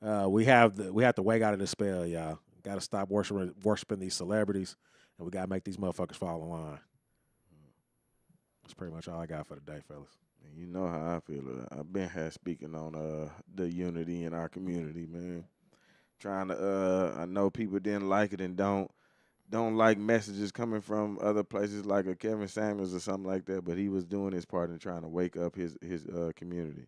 We have to wake out of this spell, y'all. Got to stop worshiping these celebrities, and we got to make these motherfuckers fall in line. That's pretty much all I got for today, fellas. You know how I feel. I've been here speaking on the unity in our community, man. Trying to, I know people didn't like it and don't like messages coming from other places like a Kevin Samuels or something like that, but he was doing his part in trying to wake up his community.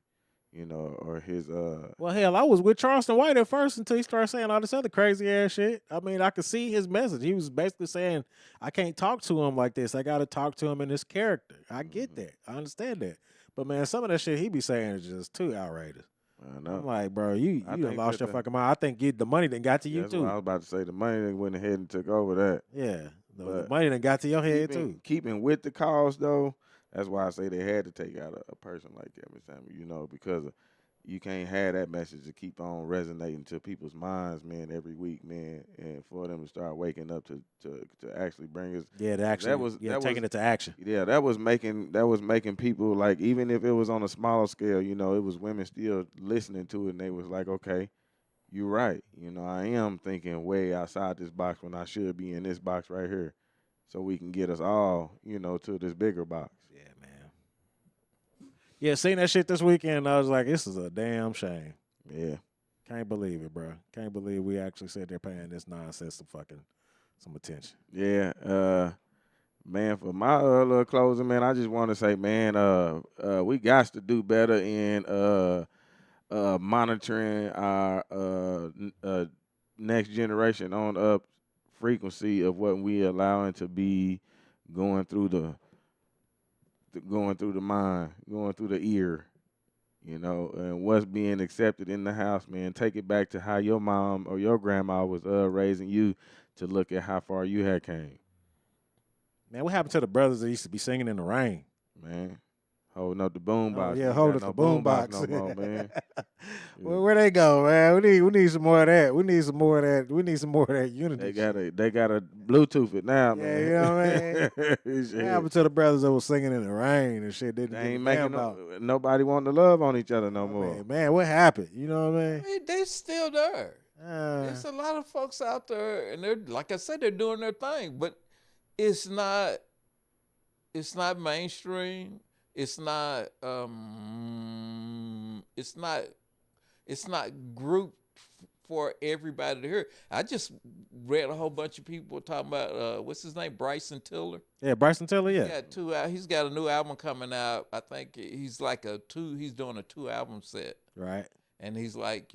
You know, or his Well, hell, I was with Charleston White at first until he started saying all this other crazy ass shit. I mean, I could see his message. He was basically saying, I can't talk to him like this. I got to talk to him in his character. I get that. I understand that. But man, some of that shit he be saying is just too outrageous. I know. I'm like, bro, you done lost your fucking mind. I think the money done got to you that's too. What I was about to say. The money done went ahead and took over that. Yeah, the money done got to your head too. Keeping with the cause though. That's why I say they had to take out a person like Kevin Samuel, you know, because you can't have that message to keep on resonating to people's minds, man, every week, man, and for them to start waking up to actually bring us. Yeah, taking it to action. Yeah, that was making people, like, even if it was on a smaller scale, you know, it was women still listening to it, and they was like, okay, you're right. You know, I am thinking way outside this box when I should be in this box right here, so we can get us all, you know, to this bigger box. Yeah, man. Yeah, seen that shit this weekend. I was like, this is a damn shame. Yeah. Can't believe it, bro. Can't believe we actually said they're paying this nonsense some attention. Yeah. Man, for my little closing, man, I just want to say, man, we got to do better in monitoring our next generation on up frequency of what we allowing to be going through the mind, going through the ear, and what's being accepted in the house, man. Take it back to how your mom or your grandma was raising you to look at how far you had came. Man, what happened to the brothers that used to be singing in the rain? Man, holding up the boombox. Yeah, holding up the boombox. No more, man. Well, where they go, man? We need some more of that. We need some more of that. We need some more of that unity. They got a Bluetooth it now, Yeah, man. you know what I mean? What happened to the brothers that was singing in the rain and shit? They ain't making nobody want to love on each other no more. Man, what happened? You know what I mean? They're still there. There's a lot of folks out there, and they're, like I said, they're doing their thing, but it's not mainstream. It's not grouped for everybody to hear. I just read a whole bunch of people talking about what's his name, Bryson Tiller. Yeah, Bryson Tiller. Yeah, he's got a new album coming out. I think he's like he's doing a 2-album set. Right. And he's like,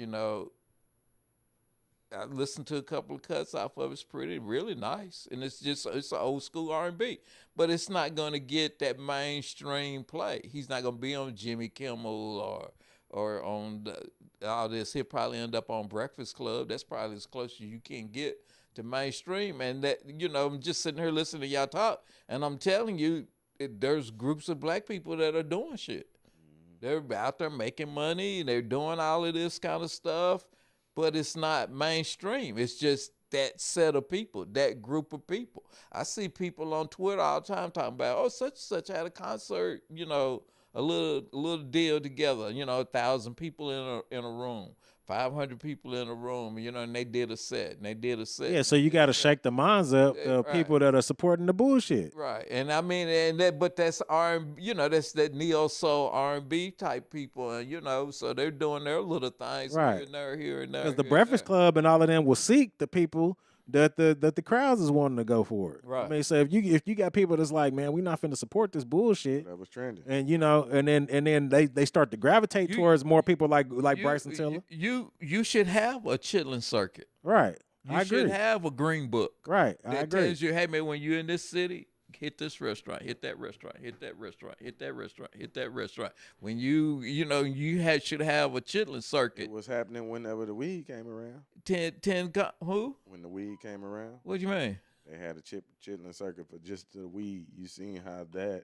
I listened to a couple of cuts off of it. It's really nice. And it's an old school R&B. But it's not going to get that mainstream play. He's not going to be on Jimmy Kimmel or on all this. He'll probably end up on Breakfast Club. That's probably as close as you can get to mainstream. And that, I'm just sitting here listening to y'all talk. And I'm telling you, there's groups of black people that are doing shit. They're out there making money. They're doing all of this kind of stuff. But it's not mainstream. It's just that set of people, that group of people. I see people on Twitter all the time talking about, such and such had a concert, a little deal together, 1,000 people in a room, 500 people in a room, and they did a set. Yeah, so you got to shake the minds up of people that are supporting the bullshit. Right, and I mean, but that's R&B, that's that neo soul R&B type people, and so they're doing their little things here and there. Because the Breakfast Club and all of them will seek the people that the crowds is wanting to go for it. Right. I mean, so if you got people that's like, man, we're not finna support this bullshit. That was trending. And and then they start to gravitate towards more people like Bryson Tiller. You should have a chitlin circuit. Right. I agree. You should have a green book. Right. That tells you, hey man, when you're in this city, hit this restaurant, hit that restaurant, hit that restaurant, hit that restaurant, hit that restaurant. When you should have a chitlin circuit. It was happening whenever the weed came around. Who? When the weed came around. What do you mean? They had a chitlin circuit for just the weed. You seen how that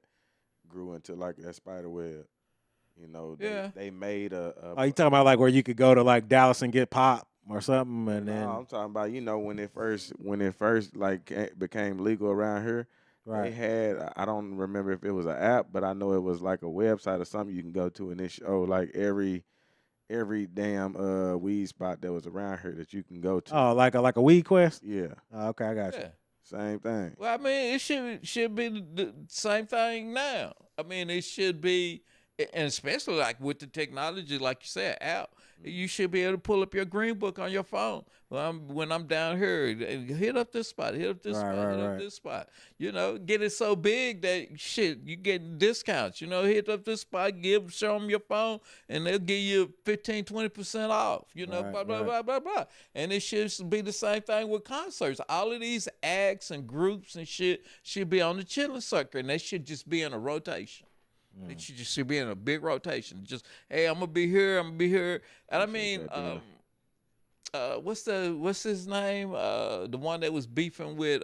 grew into like that spider web. They made a Oh, you talking about like where you could go to like Dallas and get pop or something, and then I'm talking about when it first like became legal around here. Right. They had, I don't remember if it was an app, but I know it was like a website or something you can go to, and it show like every damn weed spot that was around here that you can go to. Oh, like a weed quest? Yeah. Oh, okay, I got you. Same thing. Well, I mean, it should be the same thing now. I mean, it should be, and especially like with the technology, like you said, app, you should be able to pull up your green book on your phone. When I'm down here, hit up this spot, hit up this spot, hit up this spot. Get it so big that shit, you get discounts. Hit up this spot, show them your phone, and they'll give you 15, 20% off. Blah, blah, blah, blah, blah. And it should be the same thing with concerts. All of these acts and groups and shit should be on the chilling circuit, and they should just be in a rotation. It should be in a big rotation. Just, hey, I'm gonna be here. And I mean, what's his name? The one that was beefing with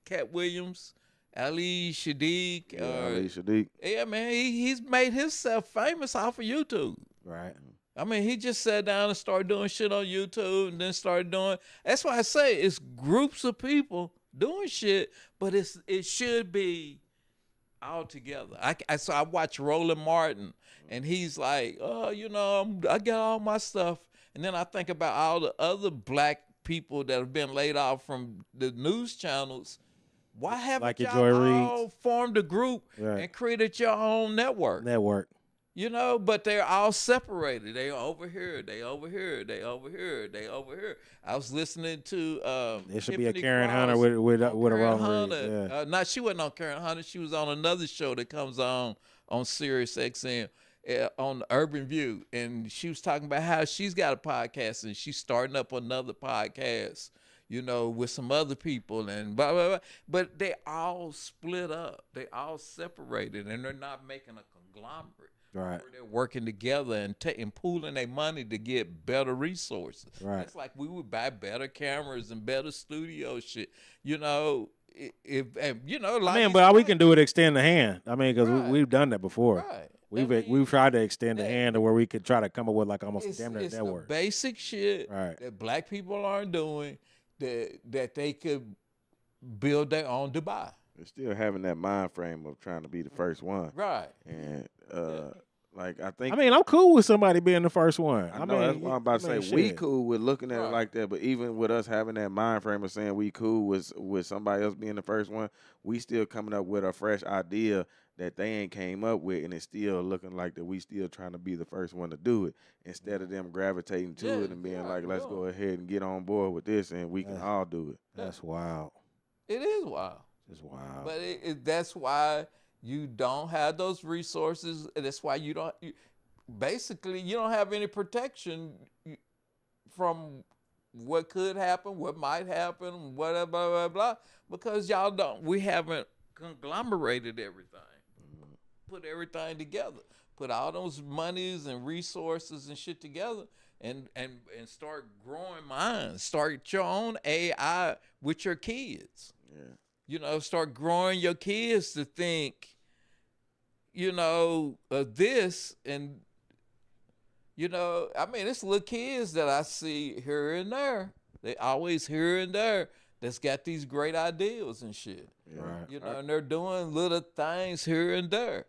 Cat Williams, Ali Shadiq. Ali Shadiq. Yeah, man, he's made himself famous off of YouTube. Right. I mean, he just sat down and started doing shit on YouTube, and then started doing. That's why I say it's groups of people doing shit, but it should be all together. So I watch Roland Martin, and he's like, I got all my stuff, and then I think about all the other black people that have been laid off from the news channels. Why haven't y'all all formed a group and created your own network? You know, but they're all separated. They over here, they over here, they over here, they over here. I was listening to There should be a Tiffany Karen Cross Hunter with a Karen wrong Hunter. read. Yeah. No, she wasn't on Karen Hunter. She was on another show that comes on Sirius XM on Urban View, and she was talking about how she's got a podcast and she's starting up another podcast. You know, with some other people and blah, blah, blah. But they all split up. They all separated, and they're not making a conglomerate. Right. Where they're working together and pooling their money to get better resources. Right. It's like we would buy better cameras and better studio shit. You know, but all we can do is extend the hand. I mean, because we've done that before. Right. We've tried to extend the hand to where we could try to come up with like almost damn near it's network. The basic shit Right. that black people aren't doing that they could build their own Dubai. They're still having that mind frame of trying to be the first one. Right. And like I think. I mean, I'm cool with somebody being the first one. I know that's what I'm about to say. We cool with looking at it like that, but even with us having that mind frame of saying we cool with somebody else being the first one, we still coming up with a fresh idea that they ain't came up with, and it's still looking like that we still trying to be the first one to do it instead of them gravitating to it and being like, let's go ahead and get on board with this, and we can all do it. That's wild. It is wild. It's wild. But that's why you don't have those resources. And that's why you don't have any protection from what could happen, what might happen, whatever, blah, blah, blah, because we haven't conglomerated everything. Put everything together. Put all those monies and resources and shit together and start growing minds. Start your own AI with your kids. Yeah. You know, start growing your kids to think, you know, of this. And, you know, I mean, it's little kids that I see here and there. They always here and there that's got these great ideas and shit. Yeah. Right. You know, and they're doing little things here and there.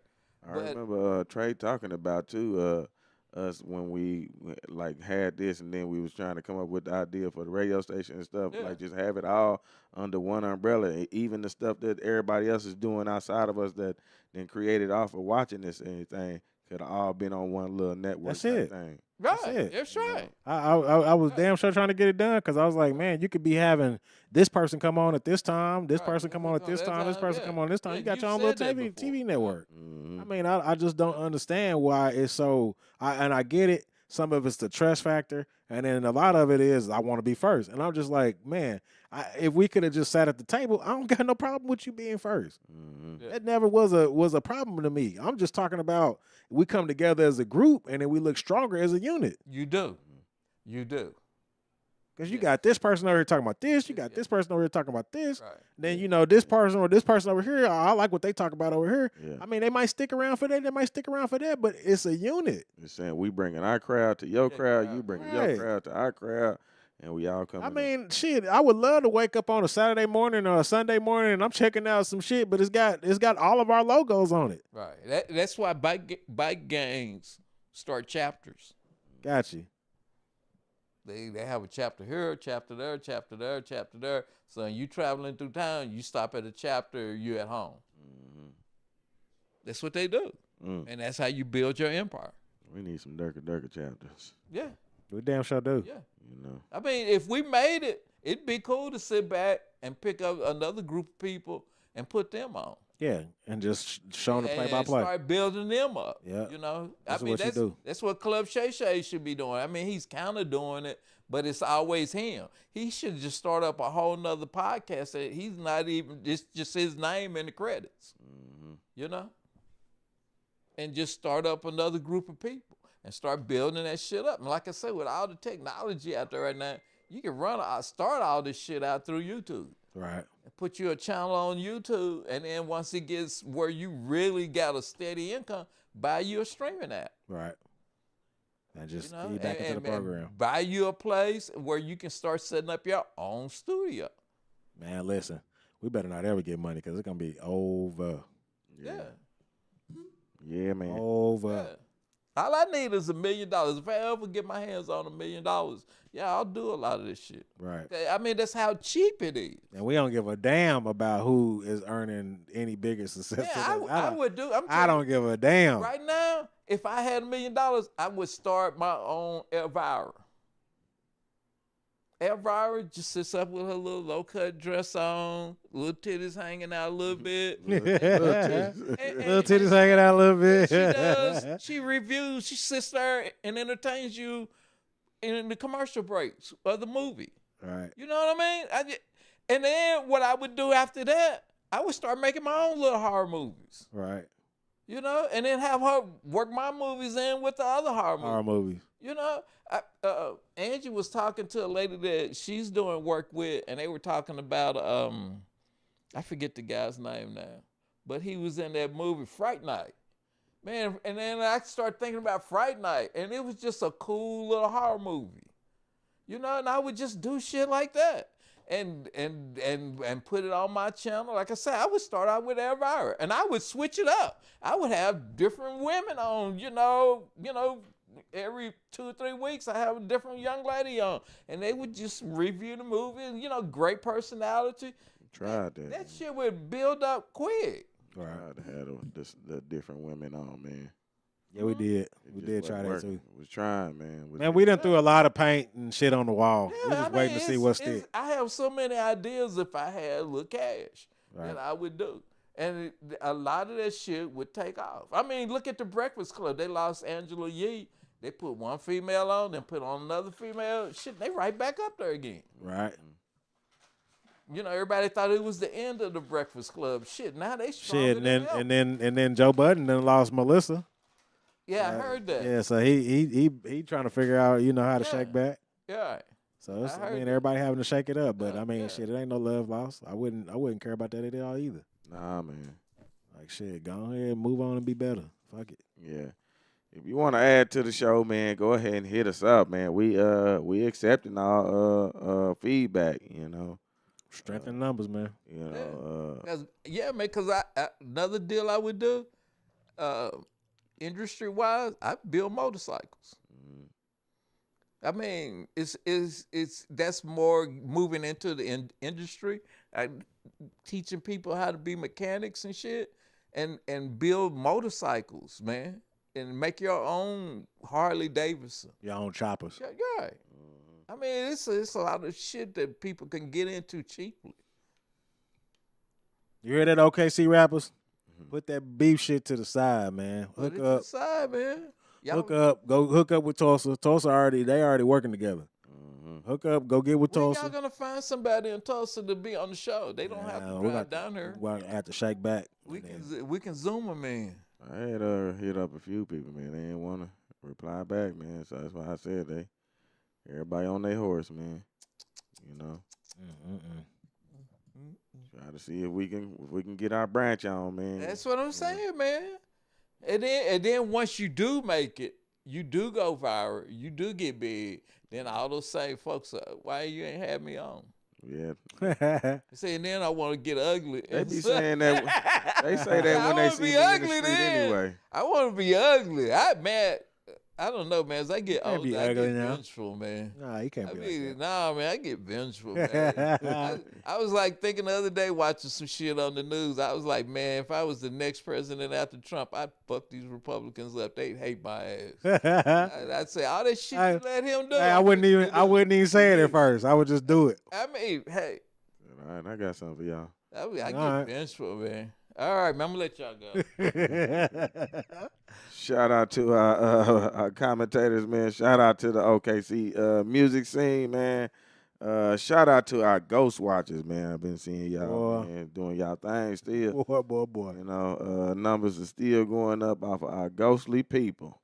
I remember Trey talking about, too, us when we like had this and then we was trying to come up with the idea for the radio station and stuff, like just have it all under one umbrella. Even the stuff that everybody else is doing outside of us that then created off of watching this and anything could have all been on one little network. That's it. Thing. Right. That's right. I was damn sure trying to get it done because I was like, man, you could be having this person come on at this time, this person come on at this time, this person come on this time. Yeah, you got you your own said little that TV network. Mm-hmm. I mean, I just don't understand why it's so. And I get it. Some of it's the trust factor, and then a lot of it is I want to be first. And I'm just like, man, if we could have just sat at the table, I don't got no problem with you being first. Mm-hmm. Yeah. That never was a problem to me. I'm just talking about we come together as a group, and then we look stronger as a unit. You do. You do. Because you got this person over here talking about this, you got this person over here talking about this. Right. Then you know this person or this person over here. I like what they talk about over here. Yeah. I mean, they might stick around for that. They might stick around for that. But it's a unit. You're saying we bringing our crowd to your crowd, you bringing your crowd to our crowd, and we all come. I mean, shit. I would love to wake up on a Saturday morning or a Sunday morning and I'm checking out some shit, but it's got all of our logos on it. Right. That's why bike gangs start chapters. Got you. They have a chapter here, chapter there, chapter there, chapter there. So when you traveling through town, you stop at a chapter, you at home. Mm-hmm. That's what they do. And that's how you build your empire. We need some Durka Durka chapters. Yeah. We damn sure do. Yeah. You know. I mean, if we made it, it'd be cool to sit back and pick up another group of people and put them on. Yeah, and just showing the play by And play. start building them up. Yeah. You know, That's what you do. That's what Club Shay Shay should be doing. I mean, he's kind of doing it, but it's always him. He should just start up a whole nother podcast that he's not even just his name in the credits. Mm-hmm. You know, and just start up another group of people and start building that shit up. And like I said, with all the technology out there right now, you can start all this shit out through YouTube. Right. Put you a channel on YouTube, and then once it gets where you really got a steady income, buy you a streaming app. Right. And just feed back into the program. Buy you a place where you can start setting up your own studio. Man, listen, we better not ever get money because it's going to be over. Yeah. Yeah, man. Over. Yeah. All I need is $1 million. If I ever get my hands on $1 million, yeah, I'll do a lot of this shit. Right. I mean, that's how cheap it is. And we don't give a damn about who is earning any bigger success. Yeah, I would do. I don't give a damn. Right now, if I had $1 million, I would start my own Elvira. Elvira just sits up with her little low-cut dress on, little titties hanging out a little bit. Little titties hanging out a little bit. She does. She reviews. She sits there and entertains you in the commercial breaks of the movie. Right. You know what I mean? And then what I would do after that, I would start making my own little horror movies. Right. You know, and then have her work my movies in with the other horror movies. You know, Angie was talking to a lady that she's doing work with, and they were talking about, I forget the guy's name now, but he was in that movie Fright Night. Man, and then I started thinking about Fright Night, and it was just a cool little horror movie. You know, and I would just do shit like that. And put it on my channel. Like I said, I would start out with Elvira, and I would switch it up. I would have different women on, you know, every 2 or 3 weeks I have a different young lady on, and they would just review the movie, and, you know, great personality. Tried that. That shit would build up quick. Tried to have the different women on, man. Yeah, we did. We did try that working. too. Was trying, man. Man, we done threw a lot of paint and shit on the wall. Yeah, We're just waiting to see what sticks. I have so many ideas if I had a little cash that I would do. And a lot of that shit would take off. I mean, look at the Breakfast Club. They lost Angela Yee. They put one female on, then put on another female. Shit, they right back up there again. Right. You know, everybody thought it was the end of the Breakfast Club. Shit, now they stronger Shit, than and then Joe Budden done lost Melissa. Yeah, I heard that. Yeah, so he trying to figure out, you know, how to shake back. Yeah. So it's, I mean, everybody having to shake it up, but I mean, shit, it ain't no love lost. I wouldn't care about that at all either. Nah, man. Like shit, go ahead, move on and be better. Fuck it. Yeah. If you want to add to the show, man, go ahead and hit us up, man. We accepting all feedback, you know. Strengthen numbers, man. You know. Man, because another deal I would do, industry-wise, I build motorcycles. I mean, that's more moving into the industry, teaching people how to be mechanics and shit, and build motorcycles, man, and make your own Harley Davidson. Your own choppers. Yeah, right. I mean, it's a lot of shit that people can get into cheaply. You hear that, OKC rappers? Put that beef shit to the side, man. Put Hook it up. to the side, man. Hook up. Go hook up with Tulsa. Tulsa they already working together. Hook up. Go get with Tulsa. Y'all gonna find somebody in Tulsa to be on the show. They don't have to drive down here. We're gonna have to shake back. We can Zoom them in. I had hit up a few people, man. They didn't want to reply back, man. So that's why I said everybody on their horse, man. You know. Try to see if we can get our branch on, man. That's what I'm saying, man. And then once you do make it, you do go viral, you do get big, then all those same folks why you ain't had me on? Yeah. See, and then I want to get ugly. They be saying that. They say that when they see me in the street anyway. I want to be ugly. I don't know, man. As I get older, I get vengeful, man. Nah, you can't be like that. Nah, man, I get vengeful, man. I was like thinking the other day watching some shit on the news. I was like, man, if I was the next president after Trump, I'd fuck these Republicans up. They'd hate my ass. I'd say all that shit you let him do. Hey, I wouldn't even say it at first. I would just do it. I mean, hey. All right, I got something for y'all. I get vengeful, man. All right, man, I'm going to let y'all go. Shout out to our commentators, man. Shout out to the OKC music scene, man. Shout out to our ghost watchers, man. I've been seeing y'all, man, doing y'all thing still. Boy. You know, numbers are still going up off of our ghostly people.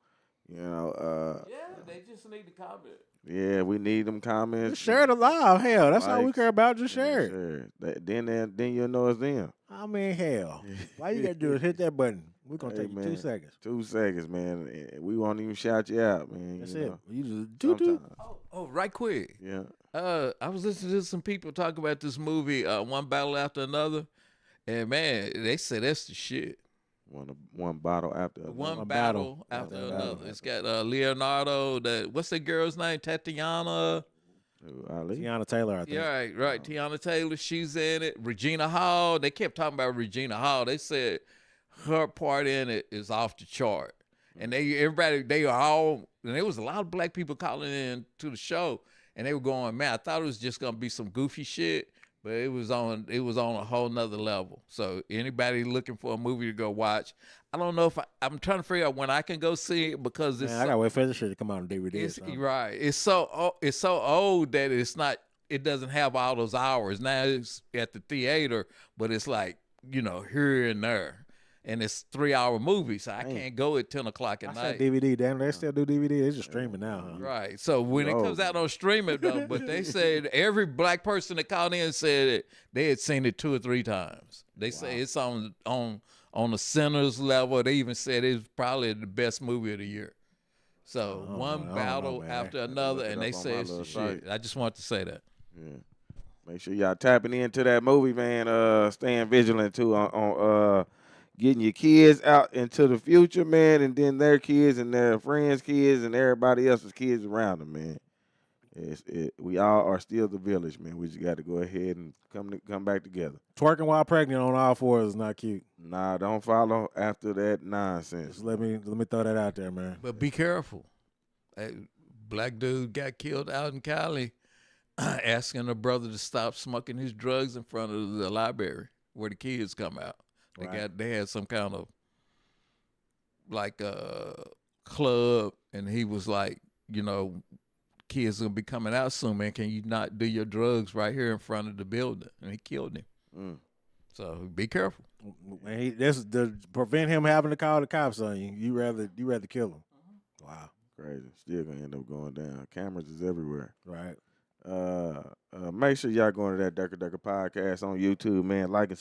You know. Yeah, they just need to comment. Yeah, we need them comments. Just share it alive. Hell, that's all we care about. Just share it. Then you'll know it's them. I mean, hell. All you got to do is hit that button. We're going to take you 2 seconds. 2 seconds, man. We won't even shout you out, man. That's it. You just do. Oh, right quick. Yeah. I was listening to some people talk about this movie, One Battle After Another, and man, they say that's the shit. One bottle after another. One battle after another. It's got Leonardo. What's that girl's name? Tatiana. Ali? Tiana Taylor, I think. Yeah, right. Tiana Taylor, she's in it. Regina Hall. They kept talking about Regina Hall. They said her part in it is off the chart. And there was a lot of black people calling in to the show, and they were going, man, I thought it was just gonna be some goofy shit, but it was on a whole nother level. So anybody looking for a movie to go watch, I don't know if I'm trying to figure out when I can go see it because I gotta wait for this shit to come out on DVD. Right. It's so old that it doesn't have all those hours. Now it's at the theater, but it's like, here and there. And it's 3-hour movie, so I can't go at 10 o'clock at night. DVD, damn, they still do DVD. They just streaming now, huh? Right. So when it comes out on streaming, though, but they said every black person that called in said it, they had seen it 2 or 3 times. They say it's on the center's level. They even said it's probably the best movie of the year. So one battle after another, and they say it's shit. I just want to say that. Yeah. Make sure y'all tapping into that movie, man. Staying vigilant too on getting your kids out into the future, man, and then their kids and their friends' kids and everybody else's kids around them, man. We all are still the village, man. We just got to go ahead and come back together. Twerking while pregnant on all fours is not cute. Nah, don't follow after that nonsense. Just let me throw that out there, man. But be careful. A black dude got killed out in Cali asking a brother to stop smoking his drugs in front of the library where the kids come out. They had some kind of like club, and he was like, kids gonna be coming out soon, man. Can you not do your drugs right here in front of the building? And he killed him. So be careful. And this to prevent him having to call the cops on you. You rather kill him. Wow, crazy. Still gonna end up going down. Cameras is everywhere. Right. Make sure y'all going to that Durka Durka podcast on YouTube, man. Like and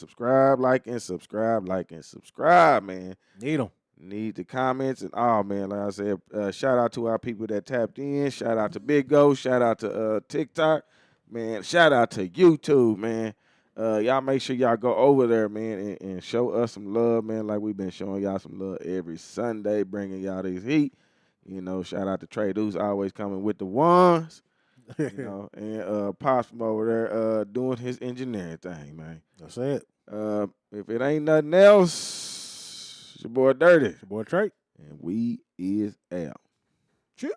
subscribe, man. Need them. Need the comments and all, man. Like I said, shout out to our people that tapped in. Shout out to Big Go. Shout out to TikTok, man. Shout out to YouTube, man. Y'all make sure y'all go over there, man, and show us some love, man. Like we've been showing y'all some love every Sunday, bringing y'all this heat. Shout out to Trey Deuce, always coming with the ones. And Pops from over there doing his engineering thing, man. That's it. If it ain't nothing else, it's your boy Dirty. It's your boy Trey. And we is out. Chip.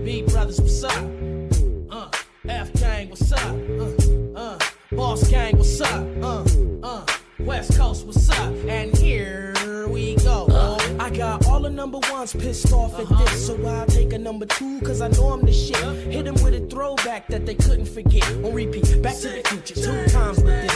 B brothers, what's up? F gang, what's up? Boss gang, what's up? West Coast, what's up? And here we go. I got all the number ones pissed off at this, so I'll take a number 2, cause I know I'm the shit. Hit them with a throwback that they couldn't forget. On repeat, Back to the Future 2 times with this.